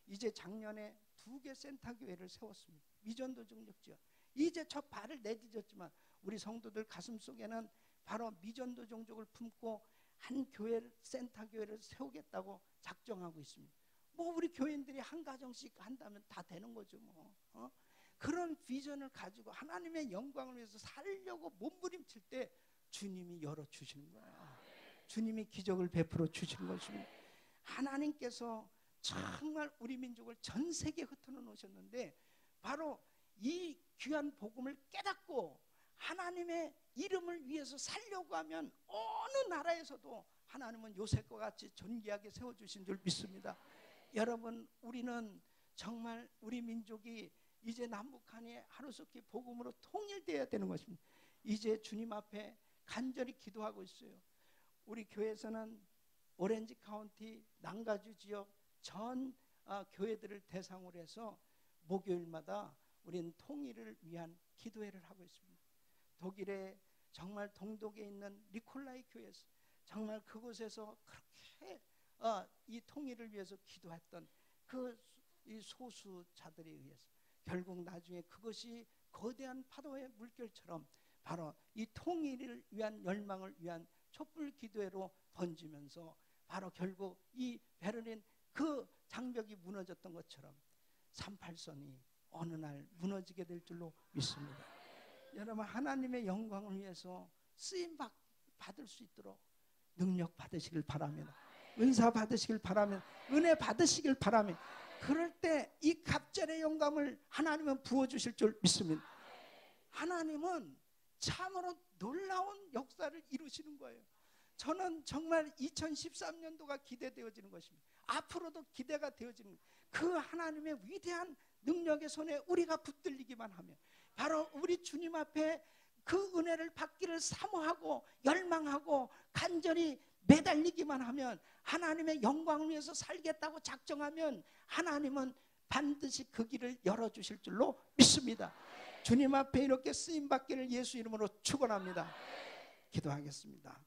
이제 작년에 2개 센터교회를 세웠습니다. 미전도 종족 지역. 이제 저 발을 내딛었지만 우리 성도들 가슴 속에는 바로 미전도 종족을 품고 한 교회 센터교회를 세우겠다고 작정하고 있습니다. 뭐 우리 교인들이 한 가정씩 한다면 다 되는 거죠 뭐. 그런 비전을 가지고 하나님의 영광을 위해서 살려고 몸부림칠 때 주님이 열어주시는 거예요. 주님이 기적을 베풀어 주시는 것입니다. 하나님께서 정말 우리 민족을 전 세계에 흩어져 놓으셨는데 바로 이 귀한 복음을 깨닫고 하나님의 이름을 위해서 살려고 하면 어느 나라에서도 하나님은 요셉과 같이 존귀하게 세워주신 줄 믿습니다. 여러분, 우리는 정말 우리 민족이 이제 남북한이 하루속히 복음으로 통일되어야 되는 것입니다. 이제 주님 앞에 간절히 기도하고 있어요. 우리 교회에서는 오렌지 카운티 남가주 지역 전 교회들을 대상으로 해서 목요일마다 우리는 통일을 위한 기도회를 하고 있습니다. 독일의 정말 동독에 있는 니콜라이 교회에서 정말 그곳에서 그렇게 이 통일을 위해서 기도했던 이 소수자들에 의해서 결국 나중에 그것이 거대한 파도의 물결처럼 바로 이 통일을 위한 열망을 위한 촛불 기도회로 번지면서 바로 결국 이 베를린 그 장벽이 무너졌던 것처럼 38선이 어느 날 무너지게 될 줄로 믿습니다. 여러분, 하나님의 영광을 위해서 쓰임 받을 수 있도록 능력 받으시길 바랍니다. 은사 받으시길 바랍니다. 은혜 받으시길 바랍니다. 그럴 때 이 갑절의 영감을 하나님은 부어주실 줄 믿습니다. 하나님은 참으로 놀라운 역사를 이루시는 거예요. 저는 정말 2013년도가 기대되어지는 것입니다. 앞으로도 기대가 되어지는 그 하나님의 위대한 능력의 손에 우리가 붙들리기만 하면 바로 우리 주님 앞에 그 은혜를 받기를 사모하고 열망하고 간절히 매달리기만 하면 하나님의 영광을 위해서 살겠다고 작정하면 하나님은 반드시 그 길을 열어주실 줄로 믿습니다. 주님 앞에 이렇게 쓰임받기를 예수 이름으로 축원합니다. 기도하겠습니다.